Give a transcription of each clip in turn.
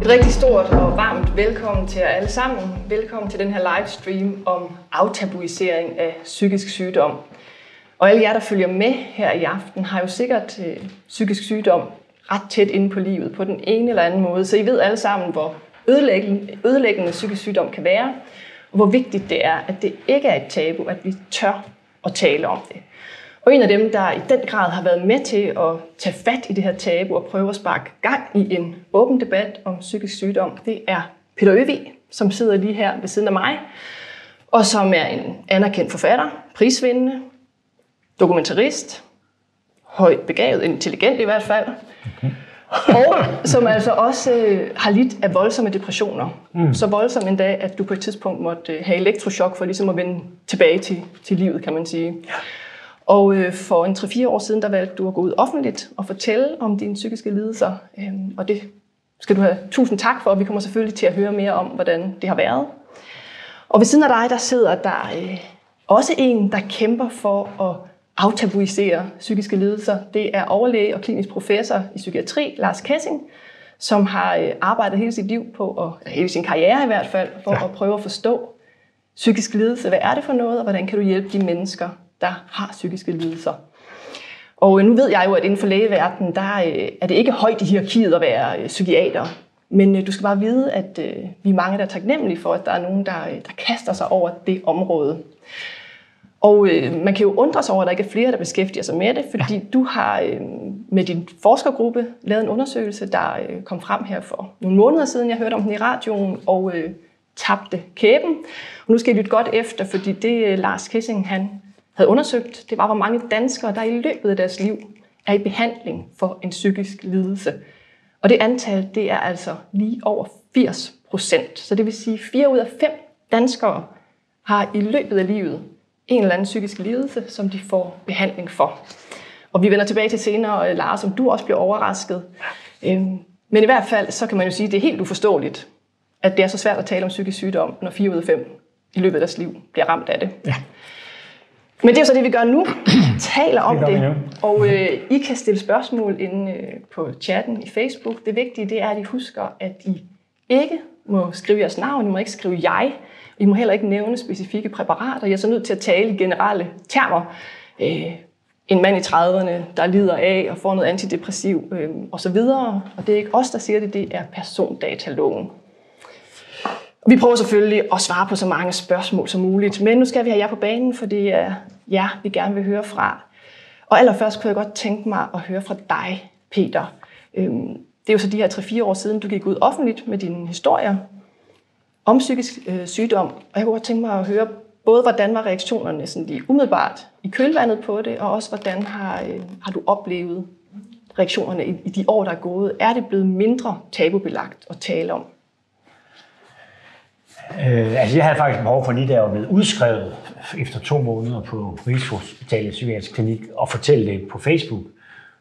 Et rigtig stort og varmt velkommen til jer alle sammen. Velkommen til den her livestream om aftabuisering af psykisk sygdom. Og alle jer, der følger med her i aften, har jo sikkert psykisk sygdom ret tæt inde på livet på den ene eller anden måde. Så I ved alle sammen, hvor ødelæggende psykisk sygdom kan være, og hvor vigtigt det er, at det ikke er et tabu, at vi tør at tale om det. Og en af dem, der i den grad har været med til at tage fat i det her tabu og prøve at sparke gang i en åben debat om psykisk sygdom, det er Peter Øvig, som sidder lige her ved siden af mig, og som er en anerkendt forfatter, prisvindende, dokumentarist, højt begavet, intelligent i hvert fald, og som altså også har lidt af voldsomme depressioner. Så voldsom en dag, at du på et tidspunkt måtte have elektrochok for ligesom at vende tilbage til livet, kan man sige. Og for en 3-4 år siden, der valgte du at gå ud offentligt og fortælle om dine psykiske lidelser. Og det skal du have tusind tak for, og vi kommer selvfølgelig til at høre mere om, hvordan det har været. Og ved siden af dig, der sidder der også en, der kæmper for at aftabuisere psykiske lidelser. Det er overlæge og klinisk professor i psykiatri, Lars Kessing, som har arbejdet hele sit liv på, hele sin karriere i hvert fald, for at prøve at forstå psykisk lidelse. Hvad er det for noget, og hvordan kan du hjælpe de mennesker, der har psykiske lidelser? Og nu ved jeg jo, at inden for lægeverdenen, der er det ikke højt i hierarkiet at være psykiater. Men du skal bare vide, at vi er mange, der er taknemmelige for, at der er nogen, der kaster sig over det område. Og man kan jo undre sig over, at der ikke er flere, der beskæftiger sig med det, fordi du har med din forskergruppe lavet en undersøgelse, der kom frem her for nogle måneder siden. Jeg hørte om den i radioen og tabte kæben. Og nu skal jeg lytte godt efter, fordi det Lars Kessing han havde undersøgt, det var, hvor mange danskere, der i løbet af deres liv er i behandling for en psykisk lidelse. Og det antal, det er altså lige over 80%. Så det vil sige, 4 ud af 5 danskere har i løbet af livet en eller anden psykisk lidelse, som de får behandling for. Og vi vender tilbage til senere, Lars, om du også bliver overrasket. Men i hvert fald, så kan man jo sige, at det er helt uforståeligt, at det er så svært at tale om psykisk sygdom, når 4 ud af 5 i løbet af deres liv bliver ramt af det. Ja. Men det er jo så det, vi gør nu. Taler om det. Og I kan stille spørgsmål inde på chatten i Facebook. Det vigtige, det er, at I husker, at I ikke må skrive jeres navn. I må ikke skrive jeg. I må heller ikke nævne specifikke præparater. Jeg er så nødt til at tale i generelle termer. En mand i 30'erne, der lider af og får noget antidepressiv osv. Og det er ikke os, der siger det. Det er persondataloven. Vi prøver selvfølgelig at svare på så mange spørgsmål som muligt, men nu skal vi have jer på banen, for det er jer, vi gerne vil høre fra. Og allerførst kunne jeg godt tænke mig at høre fra dig, Peter. Det er jo så de her 3-4 år siden, du gik ud offentligt med dine historier om psykisk sygdom. Og jeg kunne godt tænke mig at høre både, hvordan var reaktionerne sådan lige umiddelbart i kølvandet på det, og også hvordan har du oplevet reaktionerne i de år, der er gået. Er det blevet mindre tabubelagt at tale om? Jeg havde faktisk behov for lige der at blive udskrevet efter 2 måneder på Rigshospitalet Psykiatrisk Klinik og fortælle det på Facebook,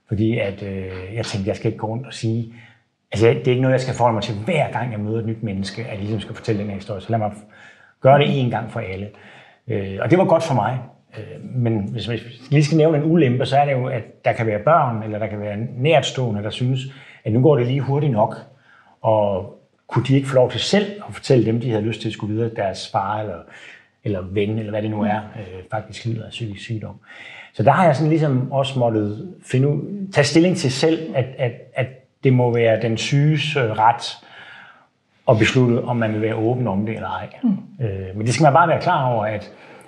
fordi at, jeg tænkte, jeg skal ikke gå rundt og sige, det er ikke noget, jeg skal forholde mig til hver gang jeg møder et nyt menneske, at jeg ligesom skal fortælle den her historie, så lad mig gøre det en gang for alle. Og det var godt for mig, men hvis man lige skal nævne en ulempe, så er det jo, at der kan være børn, eller der kan være nærtstående, der synes, at nu går det lige hurtigt nok, og kunne de ikke få lov til selv at fortælle dem, de havde lyst til at skulle videre, deres far eller ven, eller hvad det nu er, faktisk lider af psykisk sygdom. Så der har jeg sådan ligesom også måttet tage stilling til selv, at det må være den syges ret at beslutte, om man vil være åben om det eller ej. Men det skal man bare være klar over,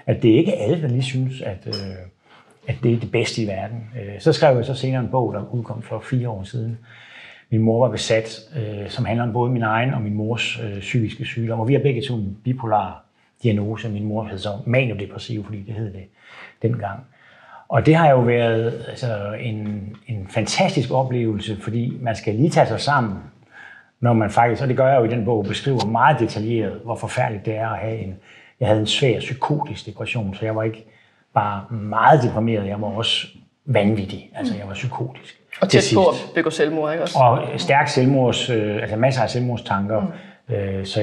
at det ikke er alle, der lige synes, at det er det bedste i verden. Så skrev jeg så senere en bog, der udkom for 4 år siden. Min mor var besat, som handler om både min egen og min mors psykiske sygdom. Og vi har begge to en bipolar diagnose. Min mor hed så maniodepressiv, fordi det hed det dengang. Og det har jo været en fantastisk oplevelse, fordi man skal lige tage sig sammen, når man faktisk, og det gør jeg jo i den bog, beskriver meget detaljeret, hvor forfærdeligt det er at have jeg havde en svær psykotisk depression, så jeg var ikke bare meget deprimeret, jeg var også vanvittig, jeg var psykotisk. Og tæt på at begå selvmord, ikke også? Og stærk masser af selvmordstanker. Så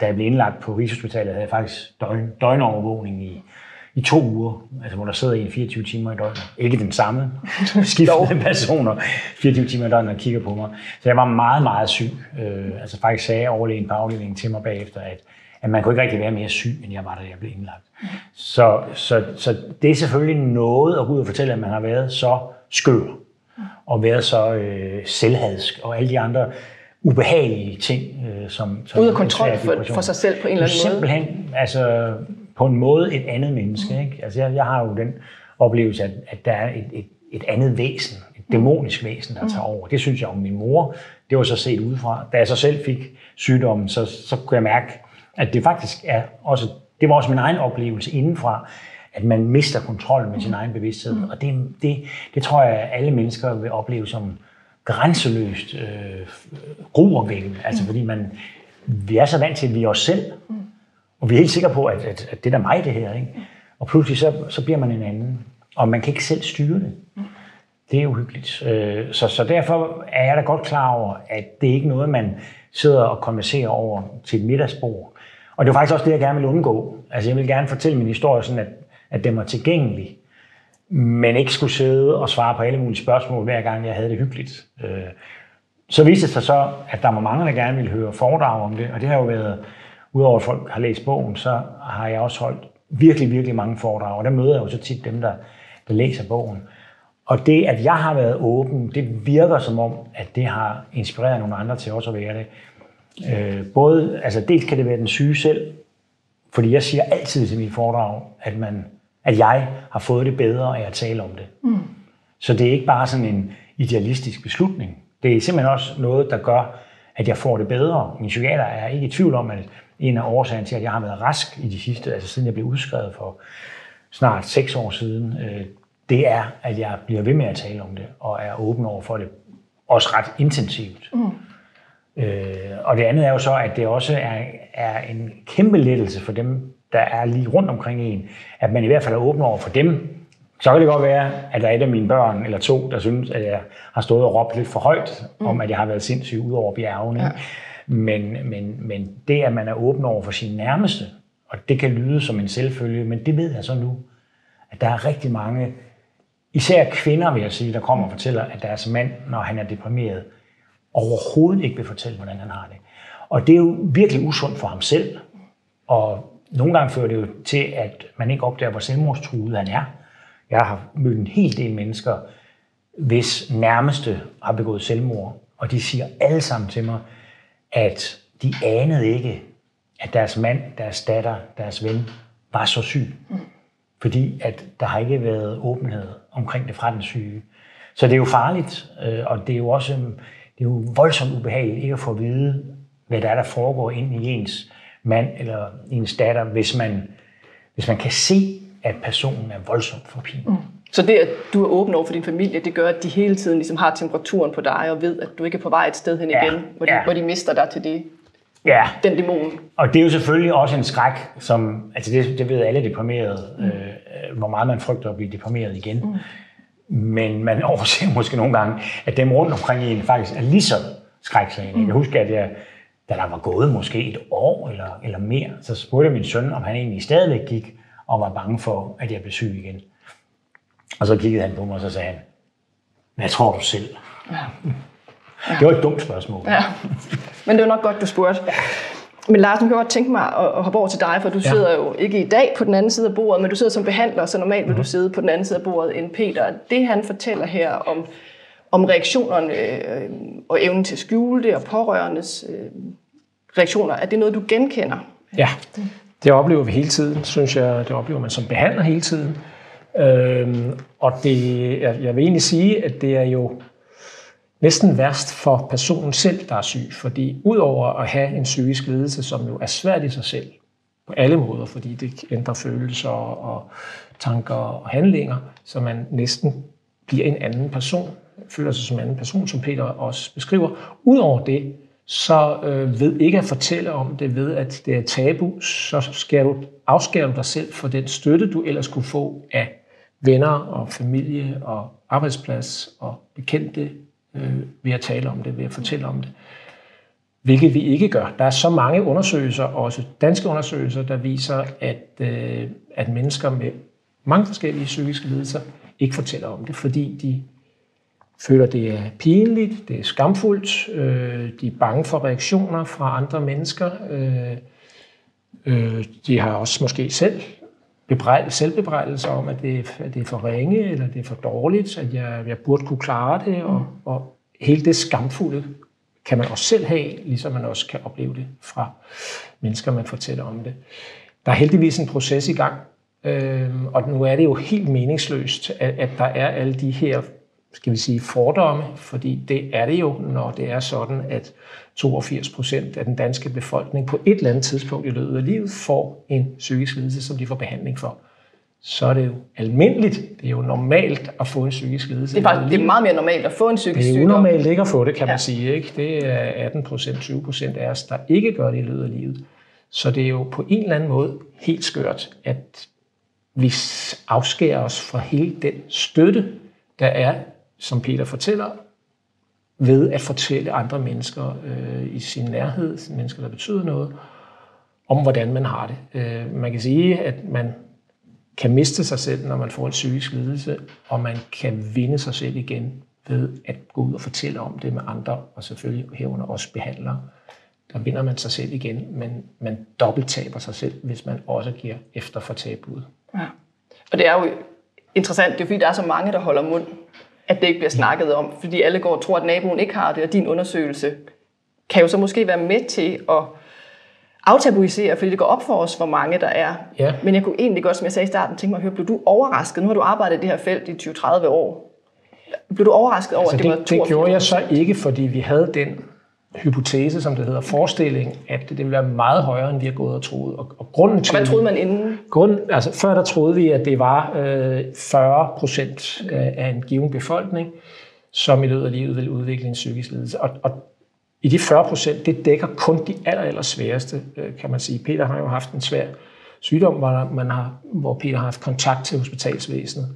da jeg blev indlagt på Rigshospitalet, havde jeg faktisk døgnovervågning i i 2 uger, altså hvor der sidder en 24 timer i døgnet. Ikke den samme skiftende personer 24 timer i døgnet og kigger på mig. Så jeg var meget, meget syg. Altså faktisk sagde overlægen på afdelingen til mig bagefter, at man kunne ikke rigtig være mere syg, end jeg var, da jeg blev indlagt. Så det er selvfølgelig noget at gå ud og fortælle, at man har været så skør, og været så selvhadsk, og alle de andre ubehagelige ting, som ude af kontrol for sig selv på en eller anden måde. Simpelthen, altså på en måde et andet menneske. Ikke? Altså jeg har jo den oplevelse, at der er et andet væsen, et dæmonisk væsen, der tager over. Det synes jeg om min mor. Det var så set udefra. Da jeg så selv fik sygdommen, så kunne jeg mærke, at det faktisk er også, det var også min egen oplevelse indenfra, at man mister kontrollen med sin egen bevidsthed. Og det tror jeg, alle mennesker vil opleve som grænseløst gruopvækkende. Altså fordi vi er så vant til, at vi er os selv, og vi er helt sikre på, at det er mig det her. Ikke? Og pludselig så bliver man en anden, og man kan ikke selv styre det. Det er uhyggeligt. Så derfor er jeg da godt klar over, at det er ikke noget, man sidder og konverserer over til et middagsbord. Og det var faktisk også det, jeg gerne vil undgå. Altså jeg vil gerne fortælle min historie sådan, at den var tilgængelig, men ikke skulle sidde og svare på alle mulige spørgsmål, hver gang jeg havde det hyggeligt. Så viste det sig så, at der var mange, der gerne ville høre foredrag om det, og det har jo været, udover at folk har læst bogen, så har jeg også holdt virkelig, virkelig mange foredrag, og der møder jeg jo så tit dem, der læser bogen. Og det, at jeg har været åben, det virker som om, at det har inspireret nogle andre til også at være det. Både, altså dels kan det være den syge selv, fordi jeg siger altid til mine foredrag, at jeg har fået det bedre af at tale om det. Så det er ikke bare sådan en idealistisk beslutning. Det er simpelthen også noget, der gør, at jeg får det bedre. Min psykiater er ikke i tvivl om, at en af årsagen til, at jeg har været rask i de sidste, altså siden jeg blev udskrevet for snart 6 år siden, det er, at jeg bliver ved med at tale om det, og er åben over for det, også ret intensivt. Og det andet er jo så, at det også er en kæmpe lettelse for dem, der er lige rundt omkring en, at man i hvert fald er åben over for dem. Så kan det godt være, at der er et af mine børn eller 2, der synes, at jeg har stået og råbt lidt for højt, om at jeg har været sindssyg ud over bjergene. Ja. Men det, at man er åben over for sine nærmeste, og det kan lyde som en selvfølge, men det ved jeg så nu, at der er rigtig mange, især kvinder vil jeg sige, der kommer og fortæller, at deres mand, når han er deprimeret, overhovedet ikke vil fortælle, hvordan han har det. Og det er jo virkelig usundt for ham selv, og nogle gange fører det jo til, at man ikke opdager, hvor selvmordstruet han er. Jeg har mødt en hel del mennesker, hvis nærmeste har begået selvmord, og de siger alle sammen til mig, at de anede ikke, at deres mand, deres datter, deres ven var så syg. Fordi at der har ikke været åbenhed omkring det fra den syge. Så det er jo farligt, og det er jo også voldsomt ubehageligt ikke at få at vide, hvad der foregår inde i ens mand eller ens datter, hvis man kan se, at personen er voldsomt forpinet. Så det, at du er åben over for din familie, det gør, at de hele tiden ligesom har temperaturen på dig og ved, at du ikke er på vej et sted hen igen, hvor de mister dig til det. Ja. Den dæmon. Og det er jo selvfølgelig også en skræk, som, altså det ved alle deprimerede, hvor meget man frygter at blive deprimeret igen. Men man overser måske nogle gange, at dem rundt omkring en faktisk er lige så skrækslagende. Jeg husker, at da der var gået måske 1 år eller mere, så spurgte min søn, om han egentlig stadigvæk gik og var bange for, at jeg blev syg igen. Og så kiggede han på mig, og så sagde han, hvad tror du selv? Ja. Det var et dumt spørgsmål. Ja. Men det var nok godt, du spurgte. Men Lars, nu kan jeg godt tænke mig at hoppe over til dig, for du sidder jo ikke i dag på den anden side af bordet, men du sidder som behandler, så normalt vil du sidde på den anden side af bordet end Peter. Det han fortæller her om reaktionerne og evnen til at skjule det, og pårørendes reaktioner, er det noget, du genkender? Ja, det oplever vi hele tiden, synes jeg. Det oplever man som behandler hele tiden. Og jeg vil egentlig sige, at det er jo næsten værst for personen selv, der er syg. Fordi udover at have en psykisk lidelse, som jo er svært i sig selv, på alle måder, fordi det ændrer følelser og tanker og handlinger, så man næsten bliver en anden person, føler sig som en anden person, som Peter også beskriver. Udover det, så ved ikke at fortælle om det, ved at det er tabu, så afskærer du dig selv for den støtte, du ellers kunne få af venner og familie og arbejdsplads og bekendte, ved at tale om det, ved at fortælle om det. Hvilket vi ikke gør. Der er så mange undersøgelser, også danske undersøgelser, der viser, at mennesker med mange forskellige psykiske lidelser, ikke fortæller om det, fordi de føler, det er pinligt, det er skamfuldt, de er bange for reaktioner fra andre mennesker. De har også måske selvbebrejdelser om, at det er for ringe, eller det er for dårligt, at jeg burde kunne klare det, og hele det skamfulde kan man også selv have, ligesom man også kan opleve det fra mennesker, man fortæller om det. Der er heldigvis en proces i gang, og nu er det jo helt meningsløst, at der er alle de her, skal vi sige, fordomme, fordi det er det jo, når det er sådan, at 82% af den danske befolkning på et eller andet tidspunkt i løbet af livet får en psykisk lidelse, som de får behandling for. Så er det jo almindeligt, det er jo normalt at få en psykisk lidelse. Det er meget mere normalt at få en psykisk sygdom. Det er unormalt ikke at få det, kan man sige. Ikke? Det er 18%, 20% af os, der ikke gør det i løbet af livet. Så det er jo på en eller anden måde helt skørt, at vi afskærer os fra hele den støtte, der er, som Peter fortæller, ved at fortælle andre mennesker i sin nærhed, mennesker, der betyder noget, om hvordan man har det. Man kan sige, at man kan miste sig selv, når man får en psykisk lidelse, og man kan vinde sig selv igen ved at gå ud og fortælle om det med andre, og selvfølgelig herunder også behandlere. Der vinder man sig selv igen, men man dobbelttaber sig selv, hvis man også giver efter for tabuet. Ja. Og det er jo interessant, det er fordi, der er så mange, der holder mund, at det ikke bliver snakket om, fordi alle går og tror, at naboen ikke har det, og din undersøgelse kan jo så måske være med til at aftabuisere, fordi det går op for os, hvor mange der er. Ja. Men jeg kunne egentlig godt, som jeg sagde i starten, tænke mig at høre, blev du overrasket? Nu har du arbejdet i det her felt i 20-30 år. Blev du overrasket over, at det var 82%? Det gjorde jeg så ikke, fordi vi havde den hypotese, som det hedder, forestilling, at det ville være meget højere, end vi har gået og troet. Og grunden til, hvad troede man inden? Før der troede vi, at det var 40% af en given befolkning, som i løbet af livet ville udvikle en psykisk lidelse. Og i de 40%, det dækker kun de aller sværeste, kan man sige. Peter har jo haft en svær sygdom, hvor Peter har haft kontakt til hospitalsvæsenet.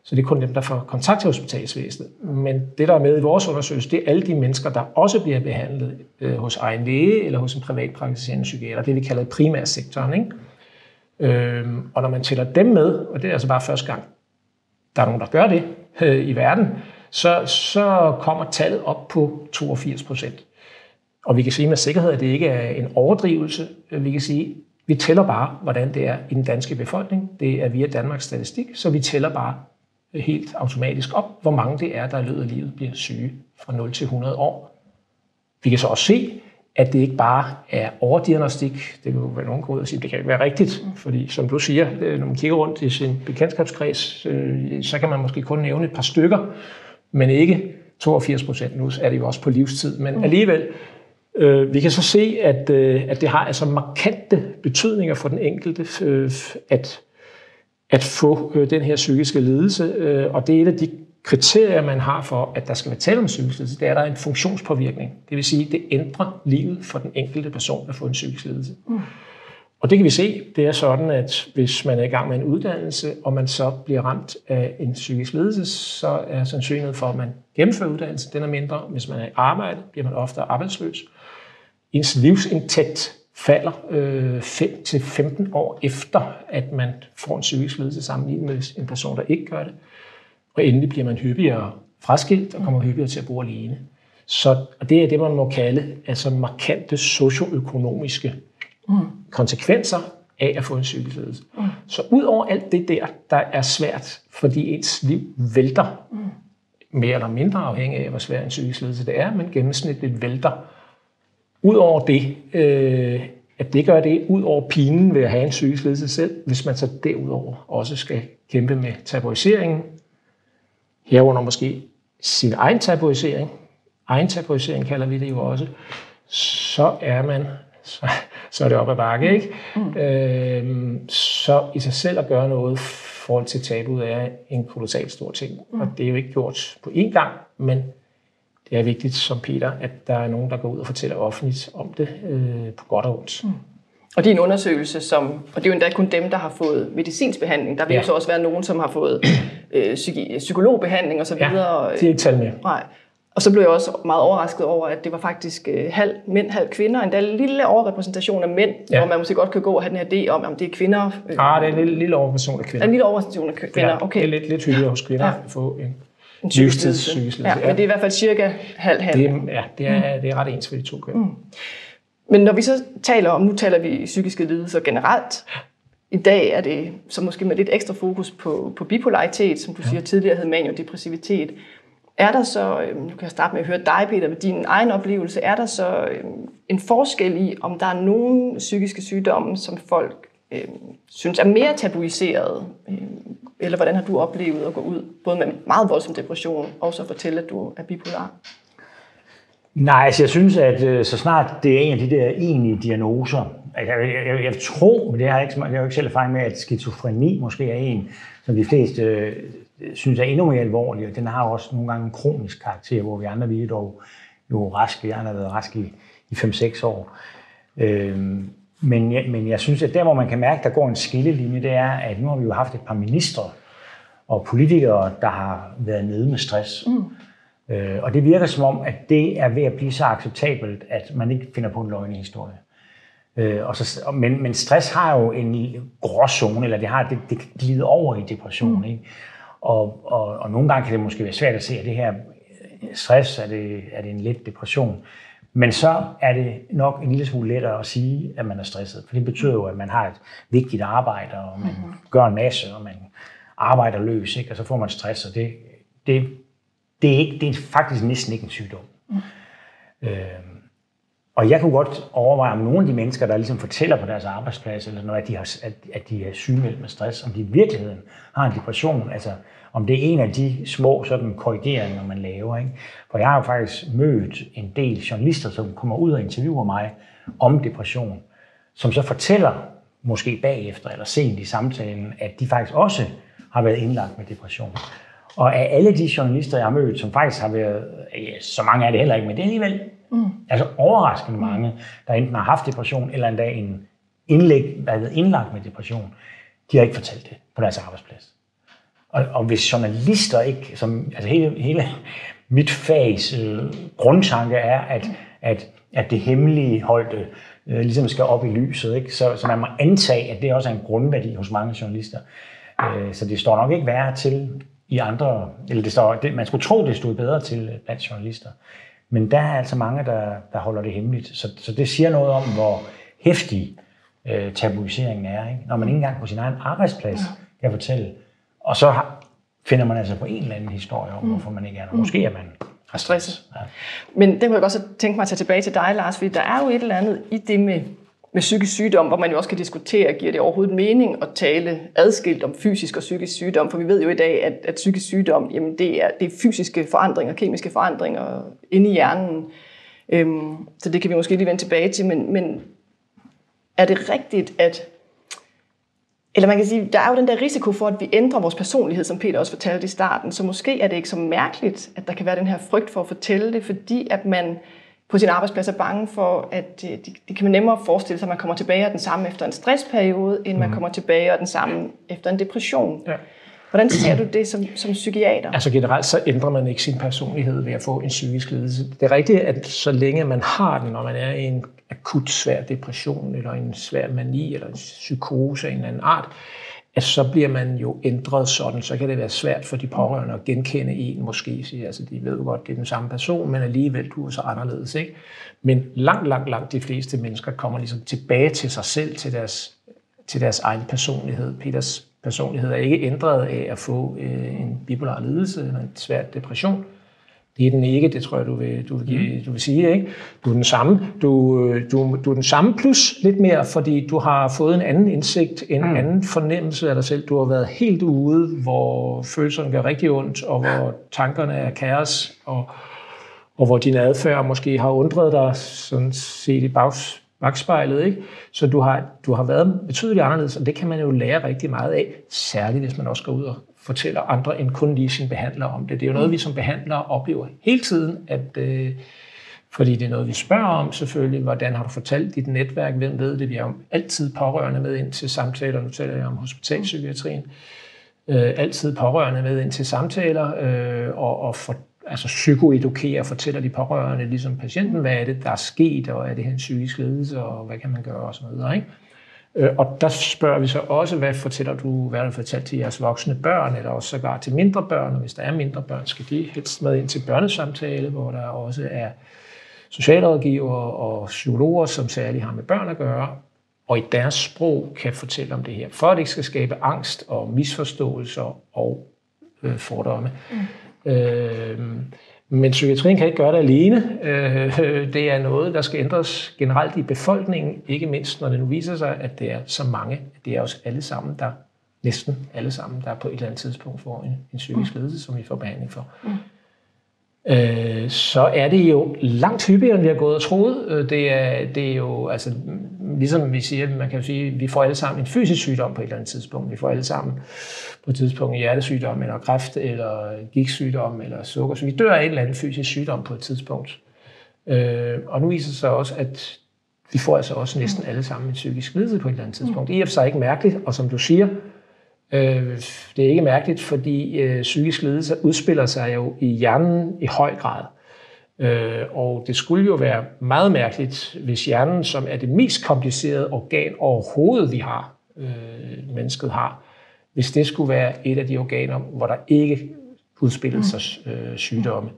Så det er kun dem, der får kontakt til hospitalsvæsenet. Men det, der er med i vores undersøgelse, det er alle de mennesker, der også bliver behandlet hos egen læge eller hos en privatpraktiserende psykiater. Det vi kalder primærsektoren. Ikke? Og når man tæller dem med, og det er altså bare første gang, der er nogen, der gør det i verden, så kommer tallet op på 82%. Og vi kan sige med sikkerhed, at det ikke er en overdrivelse. Vi kan sige, at vi tæller bare, hvordan det er i den danske befolkning. Det er via Danmarks Statistik, så vi tæller bare helt automatisk op, hvor mange det er, der i løbet af livet bliver syge fra 0 til 100 år. Vi kan så også se, at det ikke bare er overdiagnostik. Det kan jo være nogen, der går ud og sige, at det kan ikke være rigtigt, fordi som du siger, når man kigger rundt i sin bekendtskabskreds, så kan man måske kun nævne et par stykker, men ikke 82%. Nu er det jo også på livstid, men alligevel, vi kan så se, at det har altså markante betydninger for den enkelte, at få den her psykiske lidelse, og det er et af de kriterier, man har for, at der skal være tale om psykisk lidelse, det er, at der er en funktionspåvirkning. Det vil sige, at det ændrer livet for den enkelte person at få en psykisk lidelse. Og det kan vi se, det er sådan, at hvis man er i gang med en uddannelse, og man så bliver ramt af en psykisk lidelse, så er sandsynligheden for, at man gennemfører uddannelsen, den er mindre. Hvis man er i arbejde, bliver man ofte arbejdsløs. Ens livsindtægt falder 5-15 år efter, at man får en psykisk lidelse sammenlignet med en person, der ikke gør det. Og endelig bliver man hyppigere fraskilt og kommer hyppigere til at bo alene. Så det er det, man må kalde altså markante socioøkonomiske konsekvenser af at få en psykisk lidelse. Så ud over alt det der er svært, fordi ens liv vælter, mere eller mindre afhængig af, hvor svær en psykisk lidelse det er, men gennemsnitligt vælter. Ud over det, at det gør det, ud over pinen ved at have en psykisk lidelse selv, hvis man så derudover også skal kæmpe med tabuiseringen, herunder måske sin egen tabuisering, kalder vi det jo også, så er det op ad bakke, ikke? Så i sig selv at gøre noget i forhold til tabuet er en kolossalt stor ting, og det er jo ikke gjort på én gang, men det er vigtigt, som Peter, at der er nogen, der går ud og fortæller offentligt om det på godt og ondt. Og det er en undersøgelse, og det er jo endda kun dem, der har fået medicinsk behandling. Der vil jo så også være nogen, som har fået psykologbehandling osv. Ja, det er ikke talt med. Nej. Og så blev jeg også meget overrasket over, at det var faktisk halv mænd, halv kvinder. Endda en lille overrepræsentation af mænd, hvor man måske godt kan gå og have den her idé om det er kvinder. Det er en lille overrepræsentation af kvinder. En lille overrepræsentation af kvinder, okay. Det er lidt hyggeligt hos kvinder at få en psykisk lidelse. Ja, men det er i hvert fald cirka halv. Det er ret ens for de to køn. Men når vi så taler om, nu taler vi psykiske lidelser generelt, i dag er det så måske med lidt ekstra fokus på bipolaritet, som du siger tidligere hed maniodepressivitet. Er der så, nu kan jeg starte med at høre dig, Peter, med din egen oplevelse, er der så en forskel i, om der er nogle psykiske sygdomme, som folk synes er mere tabuiseret, eller hvordan har du oplevet at gå ud, både med meget voldsom depression, og så fortælle, at du er bipolar? Nej, altså jeg synes, at så snart det er en af de der egentlige diagnoser, jeg tror, men det har jeg jo ikke selv erfaring med, at skizofreni måske er en, som de fleste synes er endnu mere alvorlig, og den har også nogle gange en kronisk karakter, hvor vi andre er dog jo raske. Jeg har været rask i 5-6 år. Men jeg synes, at der, hvor man kan mærke, at der går en skillelinje, det er, at nu har vi jo haft et par ministre og politikere, der har været nede med stress. Og det virker som om, at det er ved at blive så acceptabelt, at man ikke finder på en løgnehistorie. Men stress har jo en gråzone, eller det glider over i depression. Ikke? Og nogle gange kan det måske være svært at se, at det her stress, er det en let depression. Men så er det nok en lille smule lettere at sige, at man er stresset. For det betyder jo, at man har et vigtigt arbejde, og man gør en masse, og man arbejder løs, ikke? Og så får man stress, og det er faktisk næsten ikke en sygdom. Og jeg kunne godt overveje, om nogle af de mennesker, der ligesom fortæller på deres arbejdsplads, eller når at de er sygemeldt med stress, om de i virkeligheden har en depression, altså om det er en af de små sådan korrigeringer, man laver. Ikke? For jeg har jo faktisk mødt en del journalister, som kommer ud og interviewer mig om depression, som så fortæller, måske bagefter eller sent i samtalen, at de faktisk også har været indlagt med depression. Og af alle de journalister, jeg har mødt, som faktisk har været, så mange er det heller ikke, men det er alligevel altså overraskende mange, der enten har haft depression, eller endda indlagt med depression, de har ikke fortalt det på deres arbejdsplads. Og hvis journalister ikke, altså hele mit fags grundtanke er, at det hemmeligholdte ligesom skal op i lyset, ikke? Så man må antage, at det også er en grundværdi hos mange journalister. Så det står nok ikke værre til i andre, eller man skulle tro, det stod bedre til blandt journalister. Men der er altså mange, der holder det hemmeligt. Så det siger noget om, hvor heftig tabuiseringen er. Ikke? Når man ikke engang på sin egen arbejdsplads kan fortælle. Og så finder man altså på en eller anden historie om, hvorfor man ikke er der. Måske er man har stresset. Ja. Men det kunne jeg også tænke mig at tage tilbage til dig, Lars, fordi der er jo et eller andet i det med psykisk sygdom, hvor man jo også kan diskutere, giver det overhovedet mening at tale adskilt om fysisk og psykisk sygdom, for vi ved jo i dag, at psykisk sygdom, jamen det er fysiske forandringer, kemiske forandringer inde i hjernen. Så det kan vi måske lige vende tilbage til, men er det rigtigt, eller man kan sige, der er jo den der risiko for, at vi ændrer vores personlighed, som Peter også fortalte i starten, så måske er det ikke så mærkeligt, at der kan være den her frygt for at fortælle det, fordi at man på sin arbejdsplads er bange for, at det kan man nemmere forestille sig, at man kommer tilbage og den samme efter en stressperiode, end man kommer tilbage og den samme efter en depression. Ja. Hvordan ser du det som psykiater? Altså generelt så ændrer man ikke sin personlighed ved at få en psykisk lidelse. Det er rigtigt, at så længe man har den, når man er i en akut svær depression, eller en svær mani, eller en psykose af en eller anden art, at så bliver man jo ændret sådan, så kan det være svært for de pårørende at genkende en måske. Altså de ved jo godt, det er den samme person, men alligevel du er så anderledes. Ikke? Men langt de fleste mennesker kommer ligesom tilbage til sig selv, til deres egen personlighed. Peters personlighed er ikke ændret af at få en bipolar lidelse eller en svær depression. Det er den ikke, det tror jeg, du vil sige. Ikke? Du er den samme. Du er den samme plus lidt mere, fordi du har fået en anden indsigt, en anden fornemmelse af dig selv. Du har været helt ude, hvor følelserne gør rigtig ondt, og hvor tankerne er kaos, og hvor din adfærd måske har undret dig, sådan set i bagspejlet. Ikke? Så du har været betydeligt anderledes, og det kan man jo lære rigtig meget af, særligt hvis man også går ud og fortæller andre end kun lige sin behandler om det. Det er jo noget, vi som behandlere oplever hele tiden, fordi det er noget, vi spørger om selvfølgelig. Hvordan har du fortalt dit netværk? Hvem ved det? Vi har jo altid pårørende med ind til samtaler. Nu taler jeg om hospitalspsykiatrien. Altid pårørende med ind til samtaler altså psykoedukere og fortæller de pårørende, ligesom patienten, hvad er det, der er sket, og er det en psykisk lidelse, og hvad kan man gøre, og så videre, ikke? Og der spørger vi så også, hvad har du fortalt til jeres voksne børn, eller også sågar til mindre børn, og hvis der er mindre børn, skal de helst med ind til børnesamtale, hvor der også er socialrådgiver og psykologer, som særligt har med børn at gøre, og i deres sprog kan fortælle om det her, for at det ikke skal skabe angst og misforståelser og fordomme. Men psykiatrien kan ikke gøre det alene. Det er noget, der skal ændres generelt i befolkningen, ikke mindst når det nu viser sig, at det er så mange. Det er også alle sammen, næsten alle sammen, der på et eller andet tidspunkt får en psykisk lidelse, som vi får behandling for. Så er det jo langt hyppigere, end vi har gået og troet. Det er jo, altså, ligesom vi siger, man kan jo sige, vi får alle sammen en fysisk sygdom på et eller andet tidspunkt. Vi får alle sammen på et tidspunkt en hjertesygdom, eller kræft, eller gigtsygdom, eller sukkersygdom. Vi dør af et eller andet fysisk sygdom på et tidspunkt. Og nu viser det sig også, at vi får altså også næsten alle sammen en psykisk lidelse på et eller andet tidspunkt. I og for sig ikke mærkeligt, og som du siger, det er ikke mærkeligt, fordi psykisk lidelse udspiller sig jo i hjernen i høj grad. Og det skulle jo være meget mærkeligt, hvis hjernen, som er det mest komplicerede organ overhovedet, vi har, mennesket har, hvis det skulle være et af de organer, hvor der ikke udspiller sig sygdomme.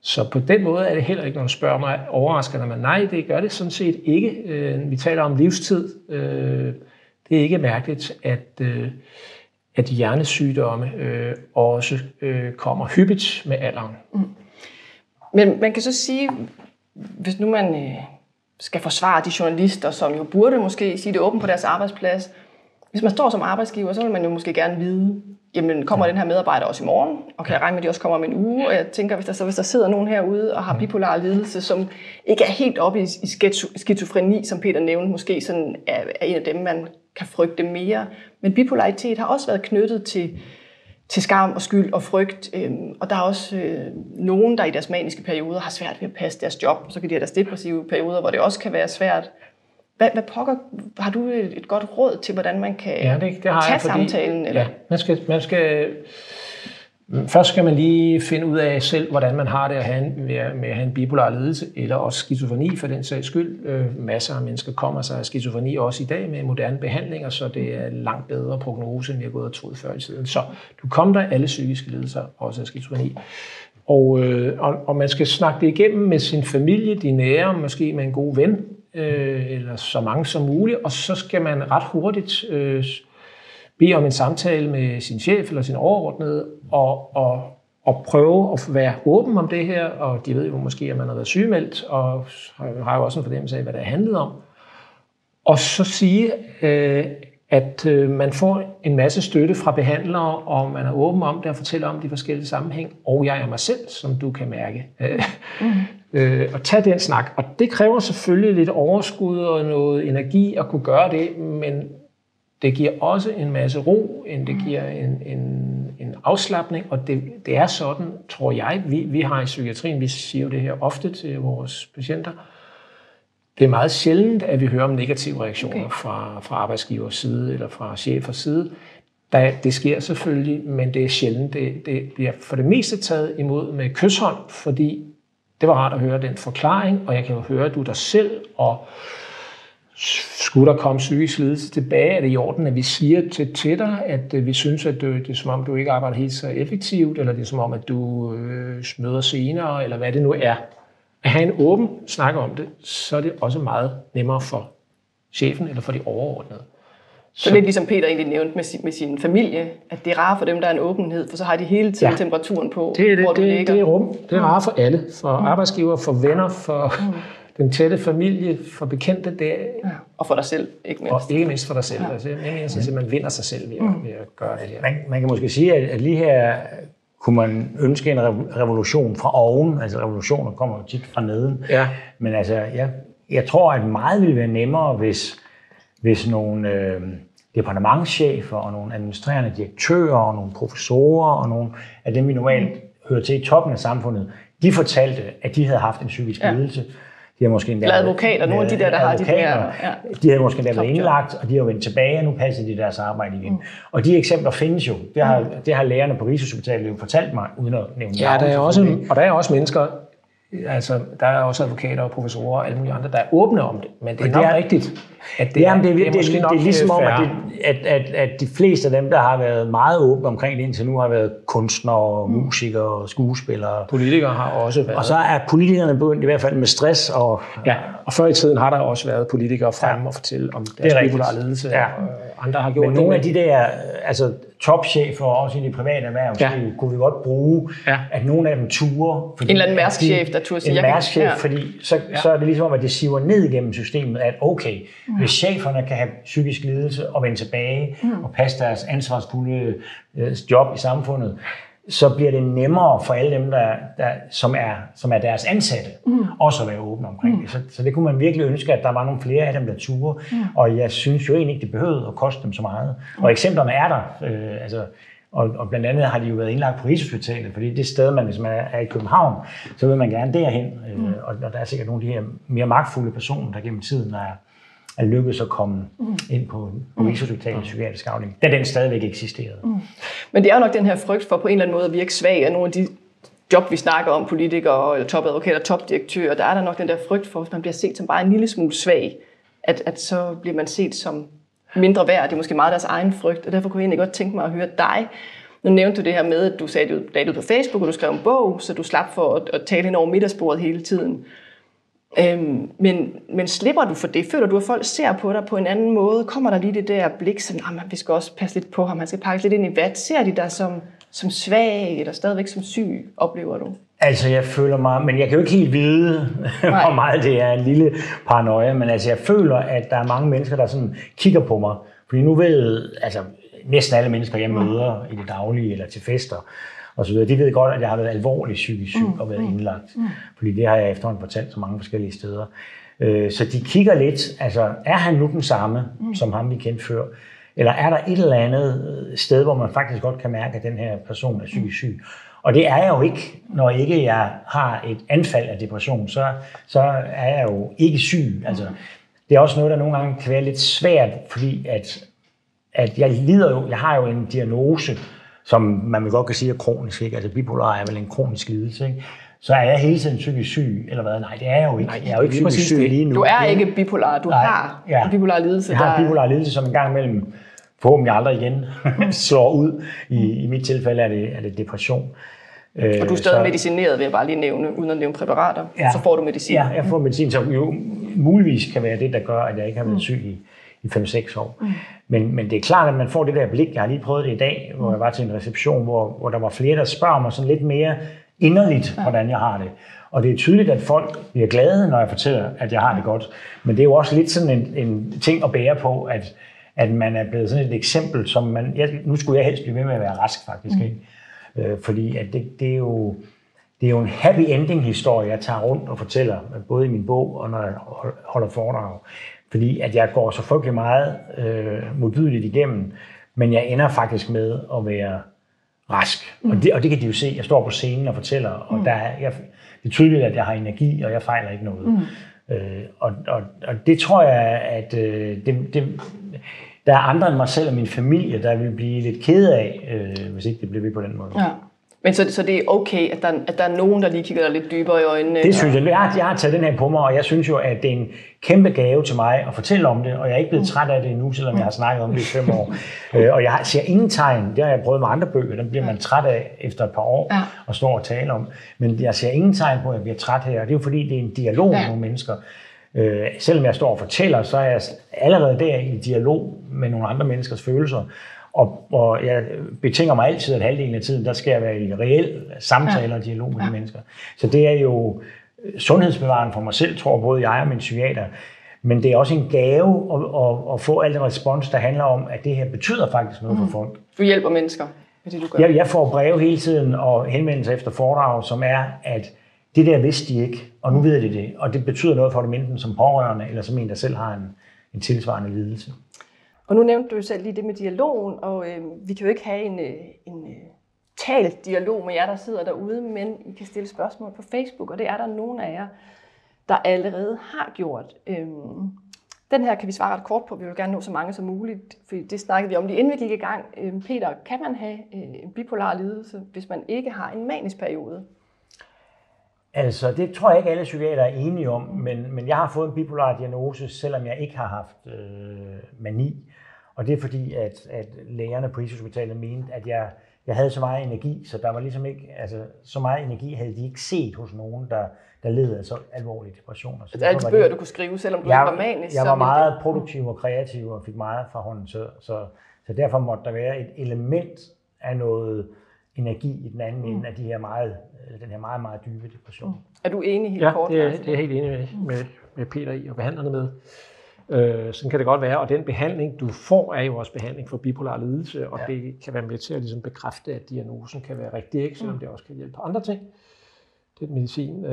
Så på den måde er det heller ikke, når du spørger mig, overrasker mig. Nej, det gør det sådan set ikke. Vi taler om livstid. Det er ikke mærkeligt, at hjernesygdomme også kommer hyppigt med alderen. Men man kan så sige, hvis nu man skal forsvare de journalister, som jo burde måske sige det åbent på deres arbejdsplads, hvis man står som arbejdsgiver, så vil man jo måske gerne vide, jamen kommer den her medarbejder også i morgen, og kan jeg regne med, at de også kommer om en uge, og jeg tænker, hvis der sidder nogen herude og har bipolar lidelse, som ikke er helt oppe i skizofreni, som Peter nævnte, måske sådan er en af dem, man kan frygte mere. Men bipolaritet har også været knyttet til skam og skyld og frygt, og der er også nogen, der i deres maniske perioder har svært ved at passe deres job, så kan de have deres depressive perioder, hvor det også kan være svært. Hvad pokker, har du et godt råd til, hvordan man kan tage samtalen? Eller? Ja, først skal man lige finde ud af selv, hvordan man har det med at have en bipolar lidelse, eller også skizofreni for den sags skyld. Masser af mennesker kommer sig af skizofreni også i dag med moderne behandlinger, så det er langt bedre prognose, end vi har gået og troet før i tiden. Så du kommer der alle psykiske lidelser, også af skizofreni. Og man skal snakke det igennem med sin familie, de nære, måske med en god ven, eller så mange som muligt, og så skal man ret hurtigt bede om en samtale med sin chef eller sin overordnede, og prøve at være åben om det her, og de ved jo måske, at man har været sygemeldt, og har jo også en fornemmelse af, hvad det handlede om. Og så sige, at man får en masse støtte fra behandlere, og man er åben om det og fortæller om de forskellige sammenhæng, og jeg er mig selv, som du kan mærke. Og tage den snak. Og det kræver selvfølgelig lidt overskud og noget energi at kunne gøre det, men det giver også en masse ro, det giver en afslapning, og det er sådan, tror jeg, vi har i psykiatrien, vi siger jo det her ofte til vores patienter, det er meget sjældent, at vi hører om negative reaktioner fra arbejdsgivers side eller fra chefers side. Det sker selvfølgelig, men det er sjældent. Det bliver for det meste taget imod med kyshånd, fordi det var rart at høre den forklaring, og jeg kan jo høre, at du dig selv, og skulle der komme psykisk lidelse tilbage, er det i orden, at vi siger til dig, at vi synes, at det er som om, du ikke arbejder helt så effektivt, eller det er som om, at du møder senere, eller hvad det nu er. At have en åben snak om det, så er det også meget nemmere for chefen eller for de overordnede. Så lidt ligesom Peter egentlig nævnte med sin familie, at det er rart for dem, der er en åbenhed, for så har de hele tiden temperaturen på, hvor du ligger. Det er rum. Det er rart for alle. For arbejdsgiver, for venner, for den tætte familie, for bekendte. Og for dig selv, ikke mindst. Og ikke mindst for dig selv. Altså, man vinder sig selv ved at gøre det her. Man kan måske sige, at lige her kunne man ønske en revolution fra oven. Altså revolutioner kommer jo tit fra neden. Ja. Men altså, jeg tror, at meget ville være nemmere, hvis nogle departementschefer og nogle administrerende direktører og nogle professorer og nogle af dem, vi normalt hører til i toppen af samfundet, de fortalte, at de havde haft en psykisk lidelse. De har måske endda advokater, nogle af de der har de mere... Ja. De havde måske endda været indlagt, og de har vendt tilbage, og nu passer de deres arbejde igen. Og de eksempler findes jo. Det har lærerne på Rigshospitalet jo fortalt mig, uden at nævne navn. Der er også mennesker, altså der er også advokater og professorer og alle mulige andre, der er åbne om det. Men det er nok rigtigt, at det er ligesom om, at de fleste af dem, der har været meget åbne omkring det indtil nu, har været kunstnere, musikere, skuespillere. Politikere har også været. Og så er politikerne begyndt i hvert fald med stress. Og før i tiden har der også været politikere fremme og fortælle om deres bipolare lidelse. Ja. Og andre har gjort men nogle af de der altså topchefer, også i det private erhvervsliv, kunne vi godt bruge, at nogle af dem turer. En eller anden Mærsk-chef, der turde sige. En Mærsk-chef, fordi så er det ligesom, at det siver ned igennem systemet, at okay, hvis cheferne kan have psykisk lidelse og vende tilbage og passe deres ansvarsfulde job i samfundet, så bliver det nemmere for alle dem, som er deres ansatte, også at være åbne omkring det. Så det kunne man virkelig ønske, at der var nogle flere af dem, der turer. Og jeg synes jo egentlig ikke, det behøvede at koste dem så meget. Og eksemplerne er der. Og blandt andet har de jo været indlagt på Rigshospitalet, fordi det sted, hvis man er i København, så vil man gerne derhen. Og der er sikkert nogle af de her mere magtfulde personer, der gennem tiden er lykkedes at komme ind på Rigshospitalets psykiatriske afdeling, da den stadigvæk eksisterede. Men det er jo nok den her frygt for på en eller anden måde at virke svag af nogle af de job, vi snakker om, politikere, eller topadvokater, topdirektører. Der er der nok den der frygt for, at man bliver set som bare en lille smule svag, at så bliver man set som mindre værd. Det er måske meget deres egen frygt, og derfor kunne jeg egentlig godt tænke mig at høre dig. Nu nævnte du det her med, at du sagde, at du lagde det ud på Facebook, og du skrev en bog, så du slap for at tale ind over middagsbordet hele tiden. Men slipper du for det? Føler du, at folk ser på dig på en anden måde? Kommer der lige det der blik, sådan, vi skal også passe lidt på ham, han skal pakke lidt ind i vat? Ser de dig som svag, eller stadigvæk som syg, oplever du? Altså, jeg føler mig, men jeg kan jo ikke helt vide, hvor meget det er en lille paranoia, men altså, jeg føler, at der er mange mennesker, der sådan kigger på mig. Fordi nu ved, altså, næsten alle mennesker, jeg møder i det daglige, eller til fester, og så videre, de ved godt, at jeg har været alvorligt psykisk syg og været indlagt. Fordi det har jeg efterhånden fortalt så mange forskellige steder. Så de kigger lidt, altså, er han nu den samme, som ham vi kendte før? Eller er der et eller andet sted, hvor man faktisk godt kan mærke, at den her person er psykisk syg? Og det er jeg jo ikke, når ikke jeg har et anfald af depression, så er jeg jo ikke syg. Altså, det er også noget, der nogle gange kan være lidt svært, fordi at jeg har jo en diagnose, som man vil godt kan sige er kronisk, ikke? Altså bipolar er vel en kronisk lidelse, ikke? Så er jeg hele tiden psykisk syg, eller hvad? Nej, det er jeg jo ikke. Jeg er jo ikke psykisk syg lige nu. Du er ikke bipolar, du har en bipolar lidelse. Jeg har en bipolar lidelse, som en gang imellem forhåbentlig aldrig igen slår ud. I mit tilfælde er det depression. Og du er stadig medicineret, vil jeg bare lige nævne, uden at nævne præparater. Så får du medicin. Ja, jeg får medicin, som jo muligvis kan være det, der gør, at jeg ikke har været syg i 5-6 år. Men det er klart, at man får det der blik. Jeg har lige prøvet det i dag, hvor jeg var til en reception, hvor der var flere, der spørger mig sådan lidt mere inderligt, hvordan jeg har det. Og det er tydeligt, at folk bliver glade, når jeg fortæller, at jeg har det godt. Men det er jo også lidt sådan en ting at bære på, at man er blevet sådan et eksempel, som nu skulle jeg helst blive ved med at være rask, faktisk. Ikke? Fordi at det er jo en happy ending historie, jeg tager rundt og fortæller, både i min bog og når jeg holder foredrag. Fordi at jeg går så frygtelig meget modbydeligt igennem, men jeg ender faktisk med at være rask. Og det kan de jo se. Jeg står på scenen og fortæller, og det er tydeligt, at jeg har energi, og jeg fejler ikke noget. Og det tror jeg, at der er andre end mig selv og min familie, der vil blive lidt kede af, hvis ikke det bliver ved på den måde. Ja. Men så det er okay, at der er nogen, der lige kigger dig lidt dybere i øjnene? Det synes jeg. Jeg har taget den her på mig, og jeg synes jo, at det er en kæmpe gave til mig at fortælle om det, og jeg er ikke blevet træt af det endnu, selvom jeg har snakket om det i 5 år. Og jeg ser ingen tegn, det har jeg prøvet med andre bøger, der bliver man træt af efter et par år og står og tale om. Men jeg ser ingen tegn på, at jeg bliver træt her, og det er jo fordi, det er en dialog med nogle mennesker. Selvom jeg står og fortæller, så er jeg allerede der i dialog med nogle andre menneskers følelser. Og jeg betinger mig altid, at halvdelen af tiden, der skal jeg være i reel samtaler og dialog med de mennesker. Så det er jo sundhedsbevarende for mig selv, tror både jeg og min psykiater. Men det er også en gave at få al den respons, der handler om, at det her betyder faktisk noget for folk. Du hjælper mennesker med det, du gør. Jeg får breve hele tiden og henvendelser efter foredrag, som er, at det der vidste de ikke, og nu ved de det. Og det betyder noget for dem enten som pårørende, eller som en, der selv har en tilsvarende lidelse. Og nu nævnte du jo selv lige det med dialogen, og vi kan jo ikke have en talt dialog med jer, der sidder derude, men I kan stille spørgsmål på Facebook, og det er der nogle af jer, der allerede har gjort. Den her kan vi svare ret kort på, vi vil gerne nå så mange som muligt, for det snakkede vi om lige inden vi gik i gang. Peter, kan man have en bipolar lidelse, hvis man ikke har en manisk periode? Altså, det tror jeg ikke alle psykiatere er enige om, men jeg har fået en bipolar diagnose, selvom jeg ikke har haft mani. Og det er fordi, at lægerne på Rigshospitalet mente, at jeg havde så meget energi, så der var ligesom ikke, altså så meget energi havde de ikke set hos nogen, der led af så alvorlige depressioner. Så alle de bøger, du kunne skrive, selvom du ikke var manisk? Jeg var meget produktiv og kreativ og fik meget fra hånden, så derfor måtte der være et element af noget energi i den anden ende af den her meget, meget dybe depression. Er du enig helt kort? Ja, det er jeg helt enig med Peter i og behandlerne med. Sådan kan det godt være, og den behandling, du får, er jo også behandling for bipolar lidelse, og det kan være med til at ligesom bekræfte, at diagnosen kan være rigtig, ikke? Selvom det også kan hjælpe på andre ting. Det er medicin.